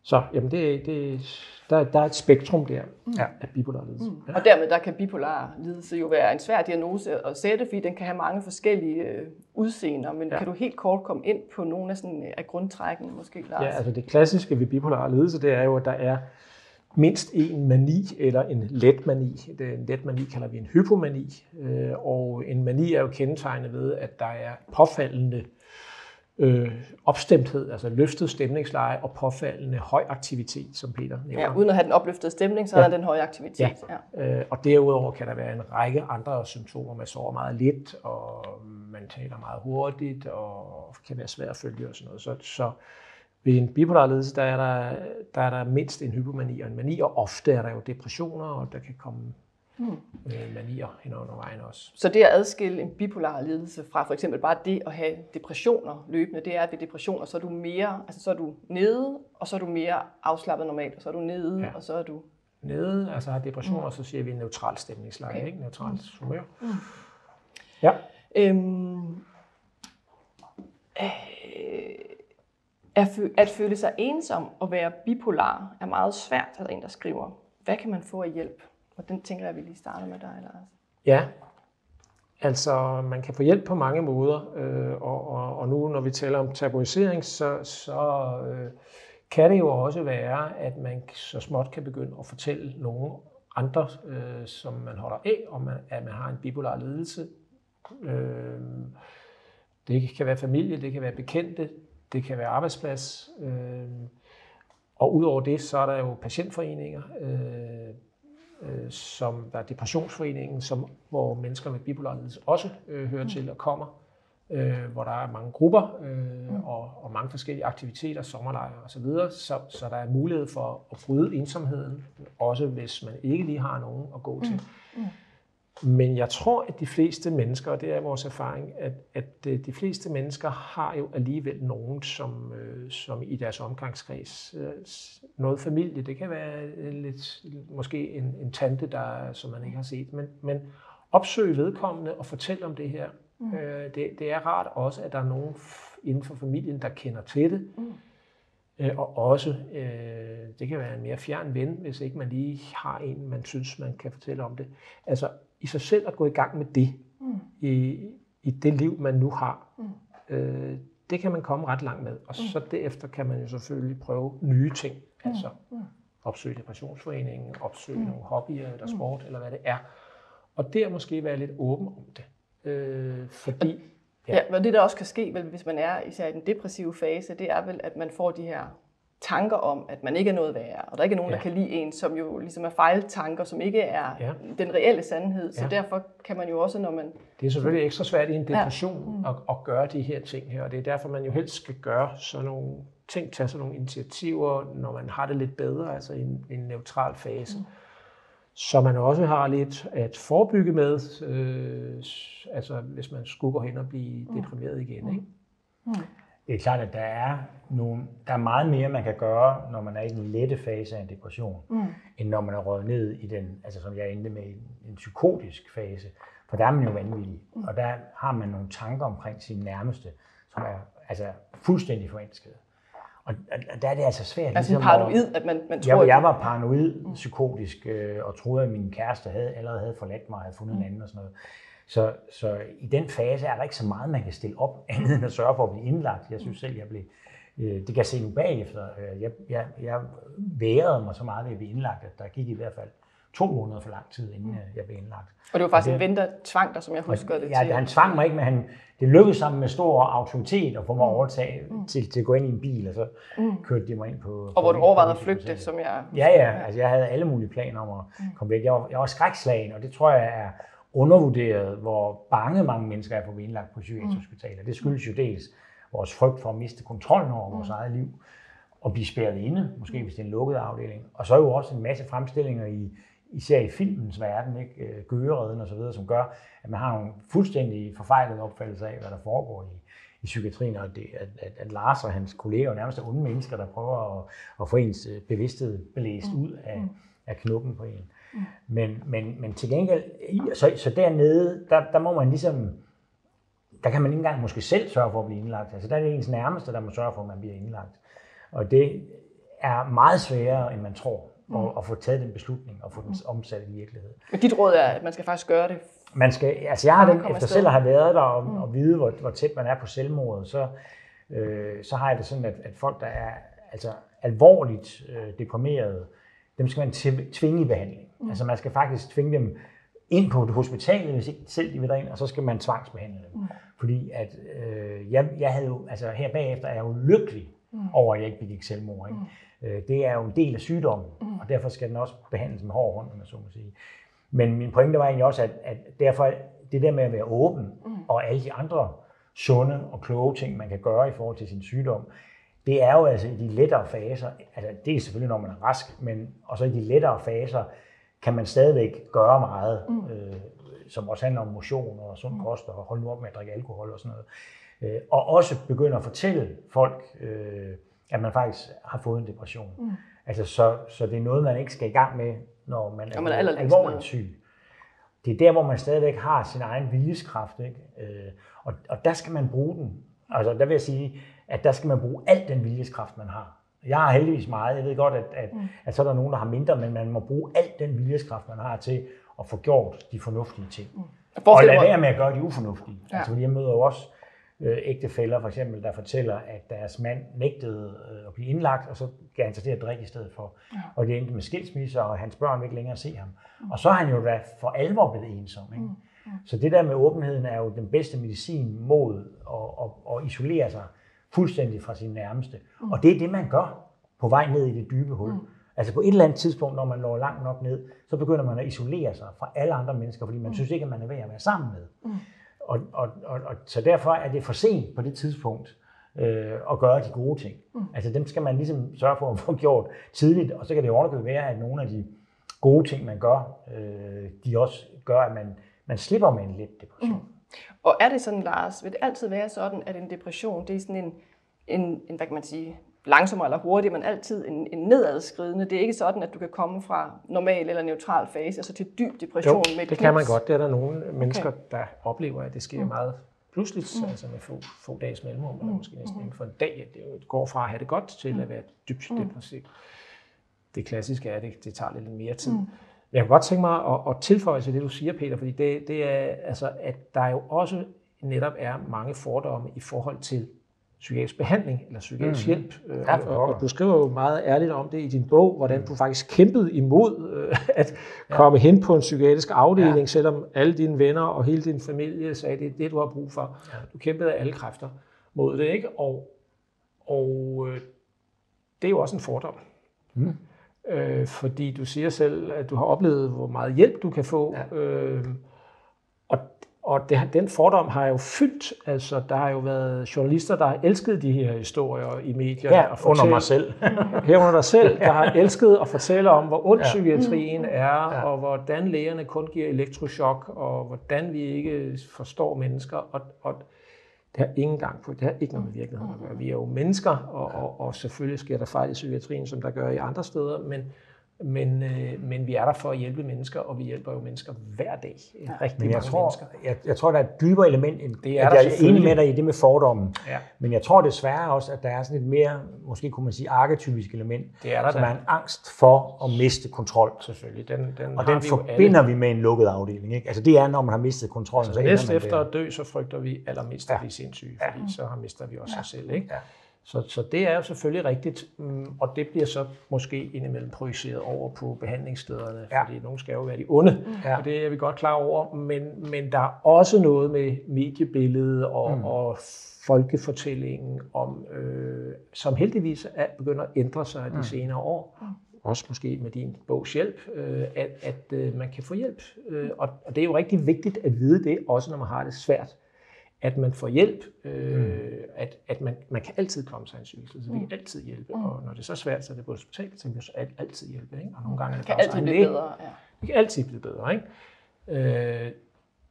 Så jamen der er et spektrum der af bipolar lidelse. Ja. Og dermed der kan bipolar lidelse jo være en svær diagnose at sætte, fordi den kan have mange forskellige udseender, men kan du helt kort komme ind på nogle af grundtrækkene måske, Lars? Ja, altså det klassiske ved bipolar lidelse, det er jo, at der er mindst en mani eller en let mani. En let mani kalder vi en hypomani, og en mani er jo kendetegnet ved, at der er påfaldende opstemthed, altså løftet stemningsleje og påfaldende høj aktivitet, som Peter nævner. Ja, uden at have den opløftede stemning, så er der den høje aktivitet. Ja. Og derudover kan der være en række andre symptomer. Man sover meget lidt, og man taler meget hurtigt, og kan være svært at følge og sådan noget. Så ved en bipolar lidelse, der er der mindst en hypomani og en mani, og ofte er der jo depressioner, og der kan komme manier hen under vejen også. Så det at adskille en bipolar lidelse fra for eksempel bare det at have depressioner løbende, det er, at ved depressioner, så er du mere, altså så er du nede, og så er du mere afslappet normalt, og så er du nede, og så er du nede, altså har depressioner, så siger vi en neutral stemningsleje, ikke? Neutralt humør. Ja. At føle sig ensom og være bipolar er meget svært, er der en, der skriver. Hvad kan man få af hjælp? Og den tænker jeg, vi lige starter med dig, Lars. Ja, altså man kan få hjælp på mange måder, og nu når vi taler om tabuisering, så kan det jo også være, at man så småt kan begynde at fortælle nogle andre, som man holder af, om at man har en bipolar lidelse. Det kan være familie, det kan være bekendte, det kan være arbejdsplads, og udover det, så er der jo patientforeninger, som der er Depressionsforeningen, hvor mennesker med bipolar lidelse også hører til og kommer, hvor der er mange grupper og mange forskellige aktiviteter, sommerlejre osv., så der er mulighed for at bryde ensomheden, også hvis man ikke lige har nogen at gå til. Men jeg tror, at de fleste mennesker, og det er vores erfaring, at de fleste mennesker har jo alligevel nogen, som i deres omgangskreds, noget familie, det kan være lidt, måske en tante, som man ikke har set, men opsøg vedkommende og fortæl om det her. Det er rart også, at der er nogen inden for familien, der kender til det. Og også, det kan være en mere fjern ven, hvis ikke man lige har en, man synes, man kan fortælle om det. Altså i sig selv at gå i gang med det, i det liv, man nu har, det kan man komme ret langt med. Og så derefter kan man jo selvfølgelig prøve nye ting. Altså opsøge Depressionsforeningen, opsøge nogle hobbyer eller sport, eller hvad det er. Og der måske være lidt åben om det. Fordi men det der også kan ske, vel, hvis man er især i den depressive fase, det er vel, at man får de her tanker om, at man ikke er noget værd, og der ikke er nogen, der kan lide en, som jo ligesom er fejltanker, som ikke er den reelle sandhed. Så derfor kan man jo også, når man... Det er selvfølgelig ekstra svært i en depression at gøre de her ting her, og det er derfor, man jo helst skal gøre sådan nogle ting, tage sådan nogle initiativer, når man har det lidt bedre, altså i en neutral fase. Så man også har lidt at forebygge med, altså hvis man skulle gå hen og blive deprimeret igen. Ikke? Det er klart, at der er meget mere, man kan gøre, når man er i den lette fase af en depression, end når man er røget ned i den, altså som jeg endte med, en psykotisk fase. For der er man jo vanvittig, og der har man nogle tanker omkring sine nærmeste, som er altså fuldstændig forelsket. Og der er det altså svært. Altså ligesom paranoid, at man tror... Jeg var paranoid, psykotisk, og troede, at min kæreste allerede havde forladt mig og havde fundet en anden og sådan noget. Så i den fase er der ikke så meget, man kan stille op, andet end at sørge for at blive indlagt. Jeg synes selv, jeg blev Det kan jeg se nu bagefter. Jeg værede mig så meget ved at blive indlagt, at der gik i hvert fald 2 måneder for lang tid, inden jeg blev indlagt. Og det var faktisk en ven, der tvang dig, som jeg husker det til. Ja, han tvang mig ikke, men det lykkedes sammen med stor autoritet at få mig overtage til at gå ind i en bil, og så kørte de mig ind på... Og hvor du overvejede at flygte, som jeg... Ja, altså jeg havde alle mulige planer om at komme væk. Jeg var skrækslagen, og det tror jeg er undervurderet, hvor bange mange mennesker er på indlagt på psykiatriske hospitaler. Det skyldes jo dels vores frygt for at miste kontrollen over vores eget liv, og blive spærret inde, måske hvis det er en lukket afdeling. Og så er jo også en masse fremstillinger især i filmens verden, ikke? Gøgeredden og så videre, som gør, at man har nogle fuldstændig forfejlede opfattelser af, hvad der foregår i psykiatrien, og at Lars og hans kolleger nærmest er onde mennesker, der prøver at få ens bevidsthed blæst ud af knuppen på en. Men til gengæld, så dernede, der må man ligesom, der kan man ikke engang måske selv sørge for at blive indlagt. Altså der er det ens nærmeste, der må sørge for, at man bliver indlagt. Og det er meget sværere, end man tror, at få taget den beslutning og få den omsat i virkelighed. Men dit råd er, at man skal faktisk gøre det? Man skal, altså jeg har den, efter selv at have været der og vide, hvor tæt man er på selvmordet, så har jeg det sådan, at folk, der er altså alvorligt deprimerede, dem skal man tvinge i behandling. Altså man skal faktisk tvinge dem ind på det hospitalet, hvis ikke selv de vil derind, og så skal man tvangsbehandle dem. Fordi at jeg havde jo, altså her bagefter er jeg jo lykkelig over, at jeg ikke begik selvmord. Ikke? Det er jo en del af sygdommen, og derfor skal den også behandles med hård hånd, om jeg så må sige. Men min pointe var egentlig også, at derfor det der med at være åben, og alle de andre sunde og kloge ting, man kan gøre i forhold til sin sygdom, det er jo altså i de lettere faser, altså det er selvfølgelig, når man er rask, men også i de lettere faser, kan man stadigvæk gøre meget, som også handler om motion og sund kost, og holde nu op med at drikke alkohol og sådan noget. Og også begynde at fortælle folk, at man faktisk har fået en depression. Altså så det er noget, man ikke skal i gang med, når man er alvorligt syg. Det er der, hvor man stadigvæk har sin egen viljeskraft, ikke? Og der skal man bruge den. Altså der vil jeg sige, at der skal man bruge al den viljeskraft, man har. Jeg har heldigvis meget. Jeg ved godt, at så er der nogen, der har mindre, men man må bruge al den viljeskraft, man har til at få gjort de fornuftige ting. Og lade være med at gøre de ufornuftige. Ja. Altså, fordi jeg møder jo også ægtefæller, for eksempel, der fortæller, at deres mand nægtede at blive indlagt, og så gav han sig til at drikke i stedet for. Ja. Og det endte med skilsmisse, og hans børn vil ikke længere se ham. Og så er han jo da for alvor blevet ensom. Ikke? Så det der med åbenheden er jo den bedste medicin mod at isolere sig fuldstændig fra sine nærmeste. Og det er det, man gør på vej ned i det dybe hul. Altså på et eller andet tidspunkt, når man når langt nok ned, så begynder man at isolere sig fra alle andre mennesker, fordi man synes ikke, at man er ved at være sammen med. Og så derfor er det for sent på det tidspunkt at gøre de gode ting. Altså dem skal man ligesom sørge for at få gjort tidligt, og så kan det ordentligt være, at nogle af de gode ting, man gør, de også gør, at man slipper med en let depression. Og er det sådan, Lars, vil det altid være sådan, at en depression, det er sådan en hvad kan man sige, langsommere eller hurtigere, men altid en nedadskridende. Det er ikke sådan, at du kan komme fra normal eller neutral fase, altså til dyb depression med et det kan man godt. Det er der nogle mennesker, der oplever, at det sker meget pludseligt, altså med få dages mellemrum, eller måske næsten inden for en dag. Det går fra at have det godt til at være dybt depressiv. Det klassiske er, at det tager lidt mere tid. Jeg kan godt tænke mig at tilføje til det, du siger, Peter, fordi det er, altså, at der jo også netop er mange fordomme i forhold til psykiatrisk behandling eller psykiatrisk hjælp. Og du skriver jo meget ærligt om det i din bog, hvordan du faktisk kæmpede imod at komme hen på en psykiatrisk afdeling, selvom alle dine venner og hele din familie sagde, det er det, du har brug for. Du kæmpede af alle kræfter mod det, ikke? Og det er jo også en fordom. Fordi du siger selv, at du har oplevet, hvor meget hjælp du kan få. Og den fordom har jo fyldt. Altså, der har jo været journalister, der har elsket de her historier i medierne. Ja, under mig selv. Herunder dig selv, der har elsket at fortælle om, hvor ond psykiatrien er, og hvordan lægerne kun giver elektrochok, og hvordan vi ikke forstår mennesker. Og det har ingen gang på. Det har ikke noget med virkeligheden at gøre. Vi er jo mennesker, og selvfølgelig sker der fejl i psykiatrien, som der gør i andre steder, men vi er der for at hjælpe mennesker, og vi hjælper jo mennesker hver dag. Rigtig mange mennesker. Jeg tror, der er et dybere element, end det er jeg er enig med dig i det med fordommen. Ja. Men jeg tror desværre også, at der er sådan et mere, måske kunne man sige, arketypisk element, som er en angst for at miste kontrol. Selvfølgelig. Den forbinder vi med en lukket afdeling. Ikke? Altså det er, når man har mistet kontrollen. Så næst efter at dø, så frygter vi allermest at blive sindssyge, fordi så mister vi også os selv. Ikke? Så det er jo selvfølgelig rigtigt, og det bliver så måske indimellem projiceret over på behandlingsstederne, fordi nogen skal jo være de onde, og det er vi godt klar over, men der er også noget med mediebilledet og folkefortællingen, som heldigvis begynder at ændre sig de senere år, også måske med din bogs hjælp, at man kan få hjælp. Og det er jo rigtig vigtigt at vide det, også når man har det svært, at man får hjælp, at man kan altid komme sig en psykisk lidelse, vi kan altid hjælpe, og når det er så svært, så er det på hospitalet, så kan vi så altid hjælpe, ikke? Og nogle gange er det kan altid blive bedre. Det kan altid blive bedre, ikke?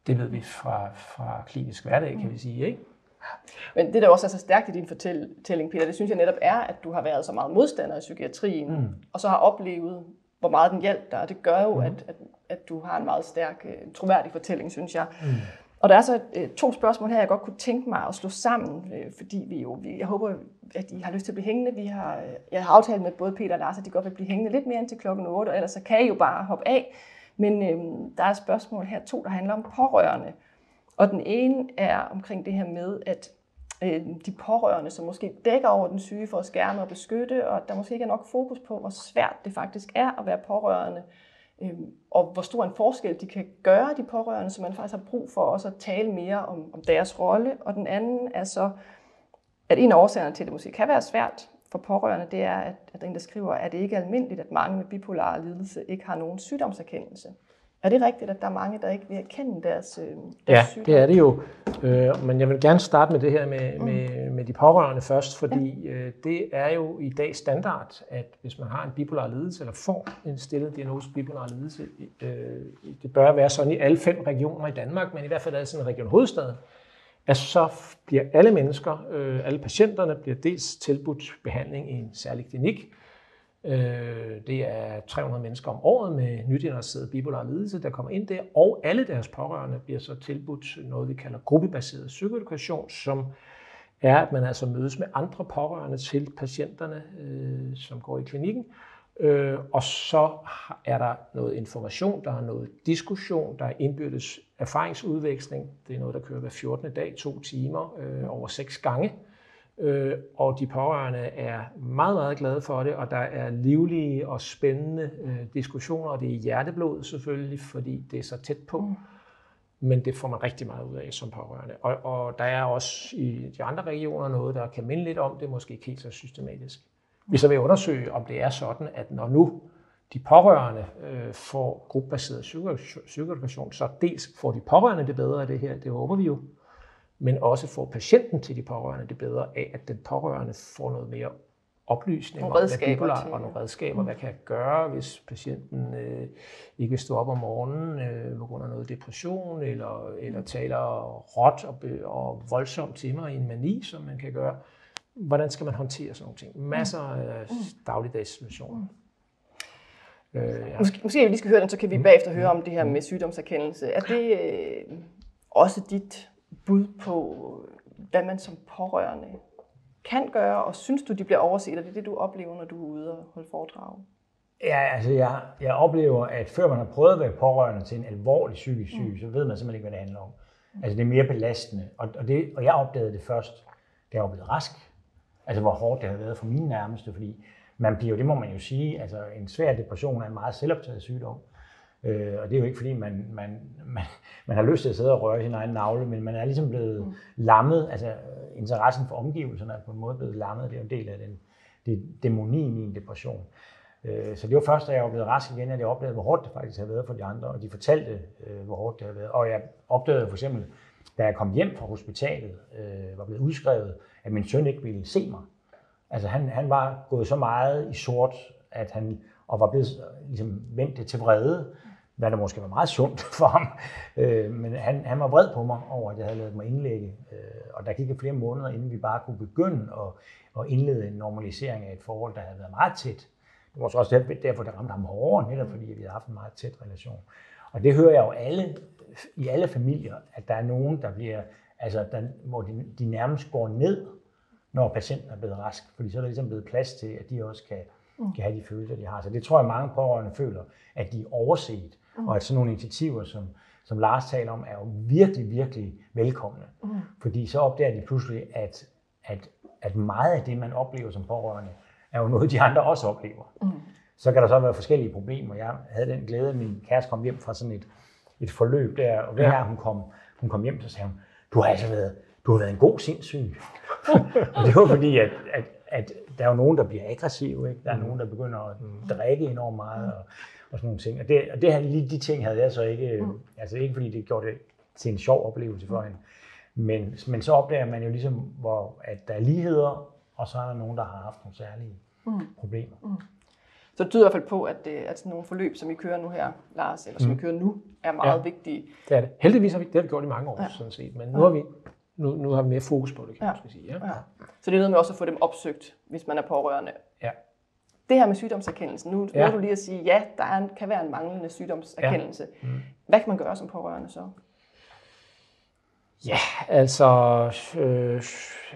Det ved vi fra klinisk hverdag, kan vi sige, ikke? Men det, der også er så stærkt i din fortælling, Peter, det synes jeg netop er, at du har været så meget modstander i psykiatrien, og så har oplevet, hvor meget den hjalp dig, og det gør jo, at du har en meget stærk, troværdig fortælling, synes jeg. Og der er så 2 spørgsmål her, jeg godt kunne tænke mig at slå sammen, fordi jeg håber, at I har lyst til at blive hængende. Jeg har aftalt med både Peter og Lars, at de godt vil blive hængende lidt mere indtil klokken 8, og ellers så kan I jo bare hoppe af. Men der er et spørgsmål her, 2, der handler om pårørende. Og den ene er omkring det her med, at de pårørende, som måske dækker over den syge for at skærme og beskytte, og der måske ikke er nok fokus på, hvor svært det faktisk er at være pårørende, og hvor stor en forskel de kan gøre, de pårørende, så man faktisk har brug for også at tale mere om deres rolle. Og den anden er så, at en af årsagerne til, at det måske kan være svært for pårørende, det er, at der er en, der skriver, at det ikke er almindeligt, at mange med bipolar lidelse ikke har nogen sygdomserkendelse. Er det rigtigt, at der er mange, der ikke vil erkende deres sygdom? Ja, det er det jo. Men jeg vil gerne starte med det her med de pårørende først, fordi det er jo i dag standard, at hvis man har en bipolar lidelse, eller får en stillet diagnose bipolar lidelse, det bør være sådan i alle 5 regioner i Danmark, men i hvert fald er det sådan en region hovedstaden, at så bliver alle mennesker, alle patienterne, bliver dels tilbudt behandling i en særlig klinik. Det er 300 mennesker om året med nydiagnosticeret bipolar lidelse, der kommer ind der, og alle deres pårørende bliver så tilbudt noget, vi kalder gruppebaseret psykoedukation, som er, at man altså mødes med andre pårørende til patienterne, som går i klinikken, og så er der noget information, der er noget diskussion, der er indbyrdes erfaringsudveksling, det er noget, der kører hver 14. dag, 2 timer, over 6 gange. Og de pårørende er meget, meget glade for det, og der er livlige og spændende diskussioner, og det er hjerteblod selvfølgelig, fordi det er så tæt på, men det får man rigtig meget ud af som pårørende. Og der er også i de andre regioner noget, der kan minde lidt om det, måske ikke helt så systematisk. Vi så vil undersøge, om det er sådan, at når nu de pårørende får gruppebaseret psykoedukation, så dels får de pårørende det bedre af det her, det håber vi jo, men også får patienten til de pårørende det bedre af, at den pårørende får noget mere oplysning om bipolar og nogle redskaber, hvad kan jeg gøre, hvis patienten ikke vil stå op om morgenen på grund af noget depression, eller taler råt og voldsomt til mig i en mani, som man kan gøre. Hvordan skal man håndtere sådan nogle ting? Masser af dagligdags situationer. Måske vi lige skal høre den, så kan vi bagefter høre om det her med sygdomserkendelse. Er det også dit bud på, hvad man som pårørende kan gøre, og synes du, de bliver overset, og det er det, du oplever, når du er ude og holde foredrag? Ja, altså jeg oplever, at før man har prøvet at være pårørende til en alvorlig psykisk syg, så ved man simpelthen ikke, hvad det handler om. Altså det er mere belastende, og jeg opdagede det først, da jeg var blevet rask. Altså hvor hårdt det har været for mine nærmeste, fordi man bliver jo, det må man jo sige, altså en svær depression er en meget selvoptaget sygdom. Og det er jo ikke fordi, man har lyst til at sidde og røre sin egen navle, men man er ligesom blevet lammet, altså interessen for omgivelserne er på en måde blevet lammet, det er jo en del af dæmonien i en depression. Så det var først, da jeg var blevet rask igen, at jeg oplevede, hvor hårdt det faktisk havde været for de andre, og de fortalte, hvor hårdt det havde været. Og jeg opdagede for eksempel, da jeg kom hjem fra hospitalet, var blevet udskrevet, at min søn ikke ville se mig. Altså han var gået så meget i sort, at han og var blevet ligesom vendt til vrede, hvad der måske var meget sundt for ham. Men han var vred på mig over, at jeg havde lavet mig indlægge. Og der gik flere måneder, inden vi bare kunne begynde at indlede en normalisering af et forhold, der havde været meget tæt. Det var også derfor, det ramte ham hårdere, netop fordi vi havde haft en meget tæt relation. Og det hører jeg jo i alle familier, at der er nogen, der bliver, altså hvor de nærmest går ned, når patienten er blevet rask. Fordi så er der ligesom blevet plads til, at de også kan have de følelser, de har. Så det tror jeg, mange pårørende føler, at de er overset, og at sådan nogle initiativer, som Lars taler om, er jo virkelig, virkelig velkomne. Fordi så opdager de pludselig, at at meget af det, man oplever som pårørende, er jo noget, de andre også oplever. Så kan der så være forskellige problemer. Jeg havde den glæde, at min kæreste kom hjem fra sådan et forløb der, og hver gang hun kom hjem, så sagde hun, du har været en god sindssyg. Og det var fordi, at der er jo nogen, der bliver aggressive, ikke? Der er nogen, der begynder at drikke enormt meget, og sådan nogle ting. Og de ting havde jeg så ikke, altså ikke fordi det gjorde det til en sjov oplevelse for hende. Men så opdager man jo ligesom, at der er ligheder, og så er der nogen, der har haft nogle særlige problemer. Så det tyder i hvert fald på, at sådan nogle forløb, som I kører nu her, Lars, eller som I kører nu, er meget vigtige. Det er det. Heldigvis har vi gjort i mange år, sådan set. Men nu har vi mere fokus på det, kan man måske sige. Ja. Så det er noget med også at få dem opsøgt, hvis man er pårørende. Ja. Det her med sygdomserkendelsen, nu er du lige at sige, ja, kan være en manglende sygdomserkendelse. Ja. Hvad kan man gøre som pårørende så? Ja, altså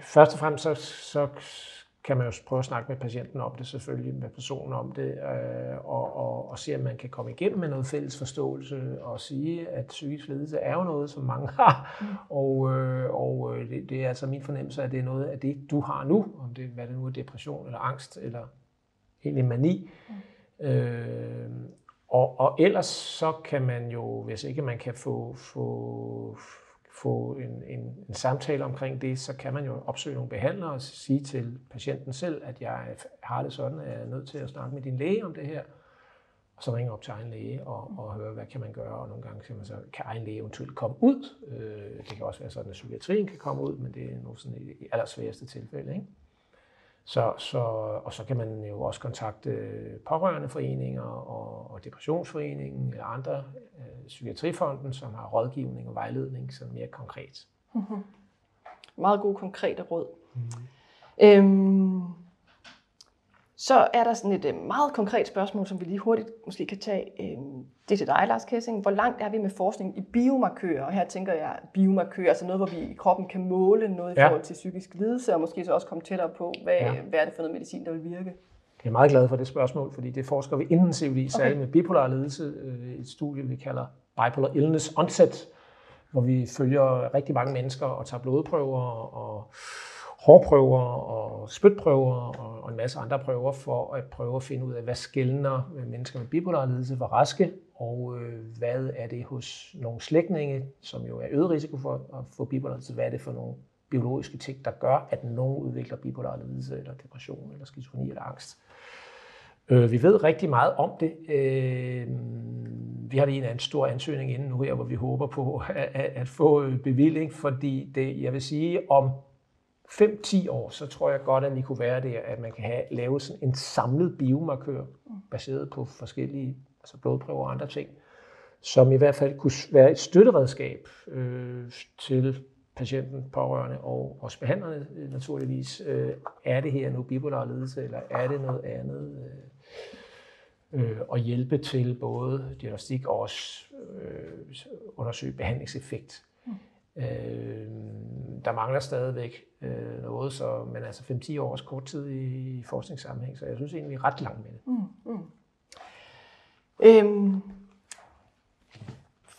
først og fremmest så kan man jo prøve at snakke med patienten om det, selvfølgelig med personen om det, og se, om man kan komme igennem med noget fælles forståelse, og sige, at psykisk lidelse er jo noget, som mange har, og det er altså min fornemmelse, at det er noget af det, du har nu, om det, hvad det nu er, depression eller angst, eller egentlig mani. Og ellers så kan man jo, hvis ikke man kan få en samtale omkring det, så kan man jo opsøge nogle behandlere og sige til patienten selv, at jeg har det sådan, at jeg er nødt til at snakke med din læge om det her, og så ringe op til egen læge og høre, hvad kan man gøre, og nogle gange kan man så, kan egen læge eventuelt komme ud. Det kan også være sådan, at psykiatrien kan komme ud, men det er nu sådan i allersværeste tilfælde, ikke? Og så kan man jo også kontakte pårørendeforeninger og depressionsforeningen eller andre psykiatrifonden, som har rådgivning og vejledning, sådan mere konkret. Meget gode konkrete råd. Så er der sådan et meget konkret spørgsmål, som vi lige hurtigt måske kan tage. Det er til dig, Lars Kessing. Hvor langt er vi med forskning i biomarkører? Og her tænker jeg biomarkører, altså noget, hvor vi i kroppen kan måle noget i forhold til psykisk lidelse, og måske så også komme tættere på, hvad er det for noget medicin, der vil virke? Jeg er meget glad for det spørgsmål, fordi det forsker vi intensivt i, særligt med bipolar lidelse. Et studie, vi kalder Bipolar Illness Onset, hvor vi følger rigtig mange mennesker og tager blodprøver og hårprøver og spytprøver og en masse andre prøver for at prøve at finde ud af, hvad skelner mennesker med bipolar lidelse for raske, og hvad er det hos nogle slægtninge, som jo er øget risiko for at få bipolar lidelse, hvad er det for nogle biologiske ting, der gør, at nogen udvikler bipolar lidelse, eller depression, eller skizofreni, eller angst. Vi ved rigtig meget om det. Vi har lige en stor ansøgning inde nu her, hvor vi håber på at få bevilling, fordi det, jeg vil sige, om 5-10 år, så tror jeg godt, at vi kunne være der, at man kan lave sådan en samlet biomarkør, baseret på forskellige blodprøver og andre ting, som i hvert fald kunne være et støtteredskab til patienten, pårørende og også behandlerne naturligvis. Er det her nu bipolar lidelse, eller er det noget andet? Og hjælpe til både diagnostik og også undersøge behandlingseffekt. Der mangler stadigvæk noget, men altså 5-10 års kort tid i forskningssammenhæng, så jeg synes egentlig, vi er ret langt med det.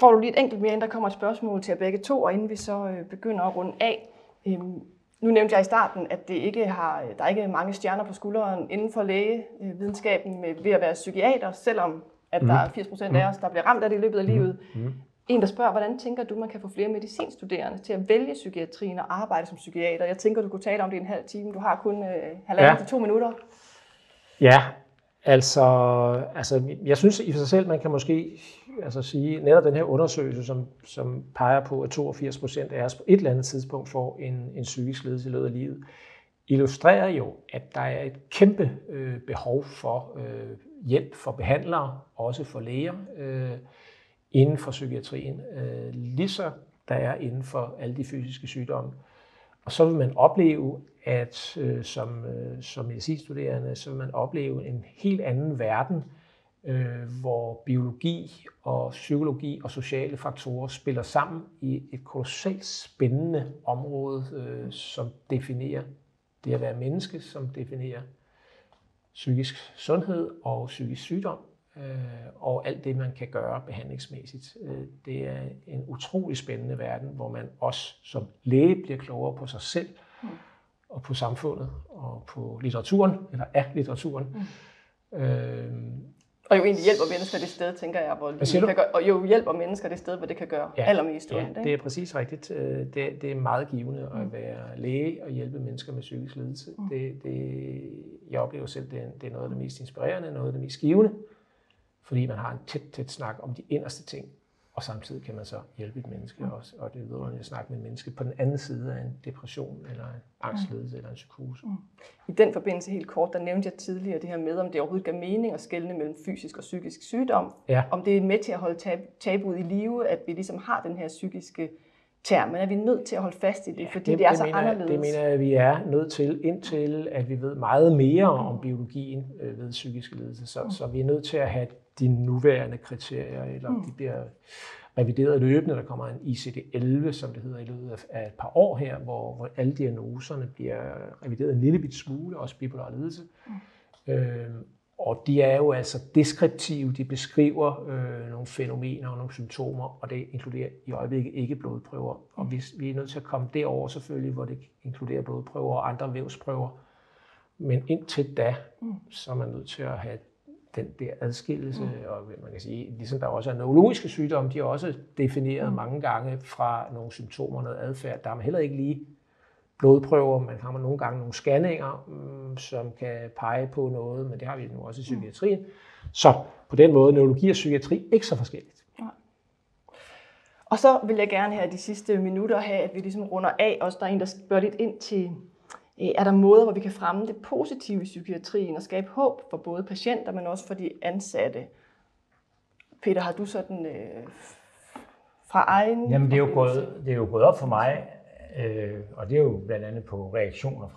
Får du lige et enkelt mere, inden der kommer et spørgsmål til jer begge to, og inden vi så begynder at runde af. Nu nævnte jeg i starten, at der ikke er mange stjerner på skulderen inden for lægevidenskaben ved at være psykiater, selvom at der er 80% af os, der bliver ramt af det i løbet af livet. En, der spørger, hvordan tænker du, man kan få flere medicinstuderende til at vælge psykiatrien og arbejde som psykiater? Jeg tænker, du kunne tale om det i en halv time. Du har kun 1,5 til 2 minutter. Ja, altså jeg synes i sig selv, man kan måske sige, netop den her undersøgelse, som peger på, at 82% af os på et eller andet tidspunkt får en psykisk lidelse i løbet af livet, illustrerer jo, at der er et kæmpe behov for hjælp for behandlere, også for læger, inden for psykiatrien, ligesom der er inden for alle de fysiske sygdomme. Og så vil man opleve, at som medicinstuderende, så vil man opleve en helt anden verden, hvor biologi og psykologi og sociale faktorer spiller sammen i et kolossalt spændende område, som definerer det at være menneske, som definerer psykisk sundhed og psykisk sygdom, og alt det, man kan gøre behandlingsmæssigt. Det er en utrolig spændende verden, hvor man også som læge bliver klogere på sig selv, og på samfundet og på litteraturen, eller af litteraturen. Og jo egentlig hjælper mennesker det sted, tænker jeg, hvor det kan gøre, og jo hjælper mennesker det sted, hvor det kan gøre allermest ondt. Ja, det er præcis rigtigt. Det er meget givende at være læge og hjælpe mennesker med psykisk lidelse. Jeg oplever selv, det er noget af det mest inspirerende, noget af det mest givende, fordi man har en tæt snak om de inderste ting, og samtidig kan man så hjælpe et menneske også, og det er videre at snakke med et menneske på den anden side af en depression, eller en angstlidelse, eller en psykose. I den forbindelse helt kort, der nævnte jeg tidligere det her med, om det overhovedet gav mening at skelne mellem fysisk og psykisk sygdom. Ja. Om det er med til at holde tabuet i live, at vi ligesom har den her psykiske term, men er vi nødt til at holde fast i det, fordi det er så anderledes? Det mener jeg, at vi er nødt til, indtil at vi ved meget mere om biologien ved psykiske lidelser. Så vi er nødt til at have de nuværende kriterier, eller de bliver revideret løbende. Der kommer en ICD-11, som det hedder, i løbet af et par år her, hvor alle diagnoserne bliver revideret en lille bit smule, også bipolar lidelse. Og de er jo altså deskriptive, de beskriver nogle fænomener og nogle symptomer, og det inkluderer i øjeblikket ikke blodprøver. Og vi er nødt til at komme derover selvfølgelig, hvor det inkluderer blodprøver og andre vævsprøver. Men indtil da, så er man nødt til at have den der adskillelse, og man kan sige, ligesom der også er neurologiske sygdomme, de er også defineret mange gange fra nogle symptomer, noget adfærd. Der er man heller ikke lige blodprøver, man har nogle gange nogle scanninger, som kan pege på noget, men det har vi nu også i psykiatrien. Så på den måde, neurologi og psykiatri ikke så forskelligt. Ja. Og så vil jeg gerne her de sidste minutter have, at vi ligesom runder af, også der er en, der spørger lidt ind til, er der måder, hvor vi kan fremme det positive i psykiatrien og skabe håb for både patienter, men også for de ansatte? Peter, har du sådan fra egen... Jamen, det er jo gået op for mig, og det er jo blandt andet på reaktioner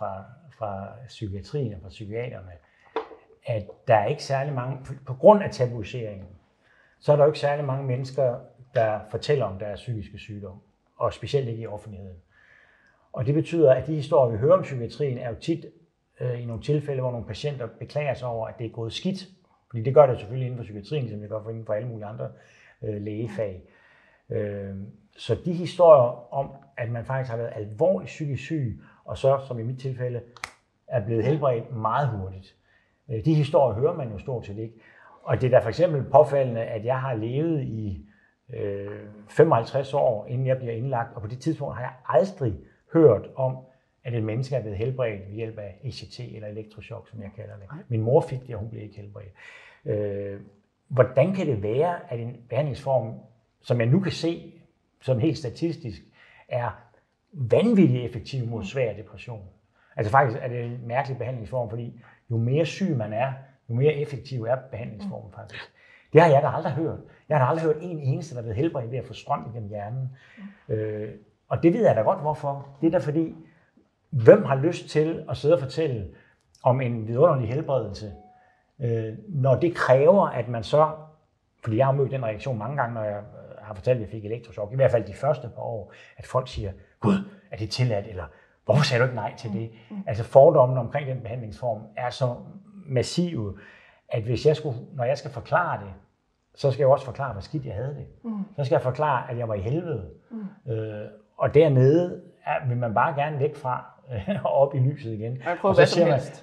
fra psykiatrien og fra psykiaterne, at der er ikke særlig mange, på grund af tabuiseringen, så er der jo ikke særlig mange mennesker, der fortæller om deres psykiske sygdom, og specielt ikke i offentligheden. Og det betyder, at de historier, vi hører om psykiatrien, er jo tit i nogle tilfælde, hvor nogle patienter beklager sig over, at det er gået skidt. Fordi det gør det selvfølgelig inden for psykiatrien, som det gør inden for alle mulige andre lægefag. Så de historier om, at man faktisk har været alvorligt psykisk syg, og så, som i mit tilfælde, er blevet helbredt meget hurtigt. De historier hører man jo stort set ikke. Og det er da for eksempel påfaldende, at jeg har levet i 55 år, inden jeg bliver indlagt, og på det tidspunkt har jeg aldrig hørt om, at et menneske er blevet helbredt ved hjælp af ECT eller elektrochok, som jeg kalder det. Min mor fik det, og hun blev ikke helbredt. Hvordan kan det være, at en behandlingsform, som jeg nu kan se, som helt statistisk, er vanvittigt effektiv mod svær depression? Altså faktisk er det en mærkelig behandlingsform, fordi jo mere syg man er, jo mere effektiv er behandlingsformen faktisk. Det har jeg da aldrig hørt. Jeg har da aldrig hørt en eneste, der er blevet helbredt ved at få strøm igennem hjernen. Og det ved jeg da godt, hvorfor. Det er da fordi, hvem har lyst til at sidde og fortælle om en vidunderlig helbredelse, når det kræver, at man så, fordi jeg har mødt den reaktion mange gange, når jeg har fortalt, at jeg fik elektrochok, i hvert fald de første par år, at folk siger, Gud, er det tilladt, eller hvorfor sagde du ikke nej til det? Altså fordommen omkring den behandlingsform er så massive, at hvis jeg når jeg skal forklare det, så skal jeg også forklare, hvor skidt jeg havde det. Så skal jeg forklare, at jeg var i helvede. Og dernede vil man bare gerne væk fra og op i lyset igen.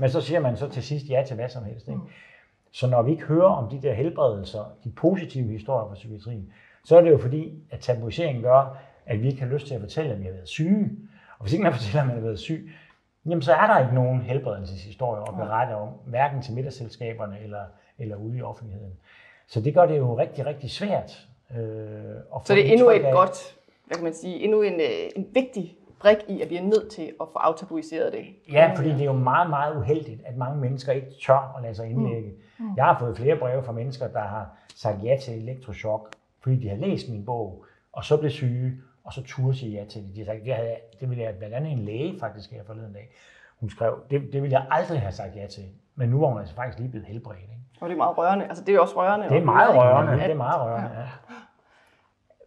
Men så siger man så til sidst ja til hvad som helst. Ikke? Så når vi ikke hører om de der helbredelser, de positive historier fra psykiatrien, så er det jo fordi, at tabuiseringen gør, at vi ikke har lyst til at fortælle, at vi har været syge. Og hvis ikke man fortæller, at man har været syg, jamen så er der ikke nogen helbredelseshistorier at berette om, hverken til middagsselskaberne eller ude i offentligheden. Så det gør det jo rigtig, rigtig svært. Så det er endnu et godt, hvad kan man sige, endnu en vigtig brik i, at vi er nødt til at få aftabuiseret det. Ja, fordi det er jo meget, meget uheldigt, at mange mennesker ikke tør at lade sig indlægge. Jeg har fået flere breve fra mennesker, der har sagt ja til elektrochok, fordi de har læst min bog, og så blev syge, og så turde sige ja til det. De har sagt, det ville jeg blandt andet en læge faktisk her forleden dag. Hun skrev, det ville jeg aldrig have sagt ja til. Men nu var hun altså faktisk lige blevet helbredt. Ikke? Og det er meget rørende. Altså det er jo også rørende. Det er meget rørende. Det er meget rørende, ja.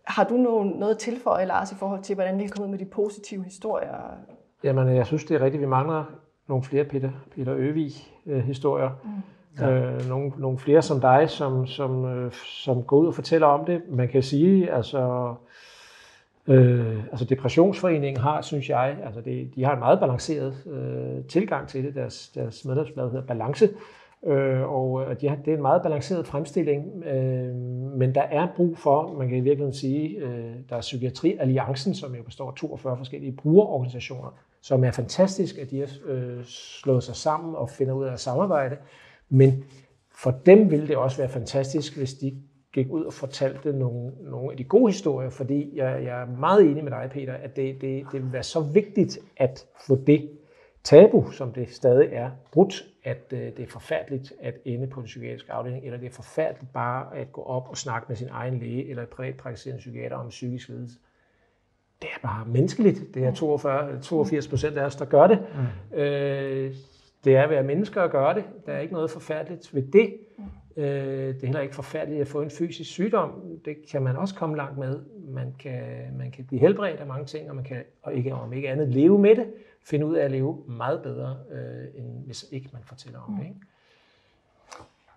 Har du noget at tilføje, Lars, i forhold til, hvordan vi kan komme ud med de positive historier? Jamen, jeg synes, det er rigtigt. Vi mangler nogle flere Peter Øvig-historier. Nogle flere som dig, som går ud og fortæller om det. Man kan sige, altså, Altså Depressionsforeningen har, synes jeg, altså de har en meget balanceret tilgang til det. Deres medlemsblad hedder Balance, og det er en meget balanceret fremstilling, men der er brug for, man kan i virkeligheden sige, der er Psykiatrialliancen, som jo består af 42 forskellige brugerorganisationer, som er fantastisk, at de har slået sig sammen og finder ud af at samarbejde, men for dem ville det også være fantastisk, hvis de gik ud og fortalte nogle af de gode historier, fordi jeg er meget enig med dig, Peter, at det vil være så vigtigt at få det tabu, som det stadig er, brudt, at det er forfærdeligt at ende på en psykiatrisk afdeling, eller det er forfærdeligt bare at gå op og snakke med sin egen læge eller privatpraktiserende psykiater om psykisk lidelse. Det er bare menneskeligt. Det er 82% af os, der gør det. Det er at være mennesker at gøre det. Der er ikke noget forfærdeligt ved det. Det er heller ikke forfærdeligt at få en fysisk sygdom. Det kan man også komme langt med. Man kan blive helbredt af mange ting, og man kan, og ikke om ikke andet, leve med det. Finde ud af at leve meget bedre, end hvis ikke man fortæller om det. Ikke?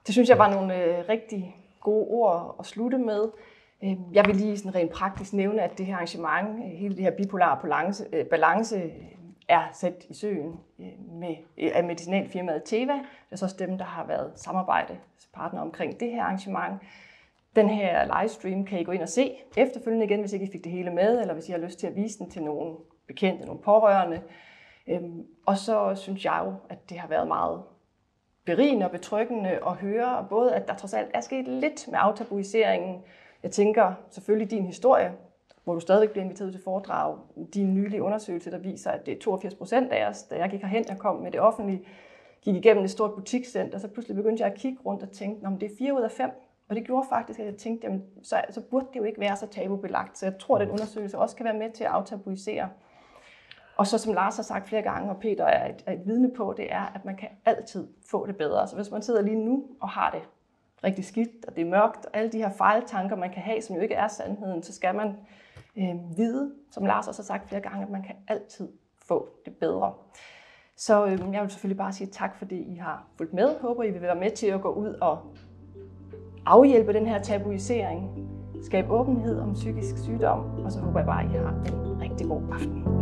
Det synes jeg var nogle rigtig gode ord at slutte med. Jeg vil lige sådan rent praktisk nævne, at det her arrangement, hele det her bipolare balance, er sat i søen af medicinalfirmaet Teva. Det er så også dem, der har været samarbejdspartner omkring det her arrangement. Den her livestream kan I gå ind og se efterfølgende igen, hvis ikke I fik det hele med, eller hvis I har lyst til at vise den til nogle bekendte, nogle pårørende. Og så synes jeg jo, at det har været meget berigende og betryggende at høre, både at der trods alt er sket lidt med aftabuiseringen. Jeg tænker selvfølgelig din historie, hvor du stadigvæk bliver inviteret til foredrag, din nylige undersøgelse, der viser, at det er 82% af os, da jeg gik herhen og kom med det offentlige, gik igennem et stort butikscenter, så pludselig begyndte jeg at kigge rundt og tænke, det er 4 ud af 5. Og det gjorde faktisk, at jeg tænkte, jamen, så burde det jo ikke være så tabubelagt. Så jeg tror, at den undersøgelse også kan være med til at aftabuisere. Og så som Lars har sagt flere gange, og Peter er et vidne på, det er, at man kan altid få det bedre. Så hvis man sidder lige nu og har det rigtig skidt, og det er mørkt, og alle de her fejltanker, man kan have, som jo ikke er sandheden, så skal man vide, som Lars også har sagt flere gange, at man kan altid få det bedre. Så jeg vil selvfølgelig bare sige tak, fordi I har fulgt med. Håber, I vil være med til at gå ud og afhjælpe den her tabuisering, skabe åbenhed om psykisk sygdom, og så håber jeg bare, at I har en rigtig god aften.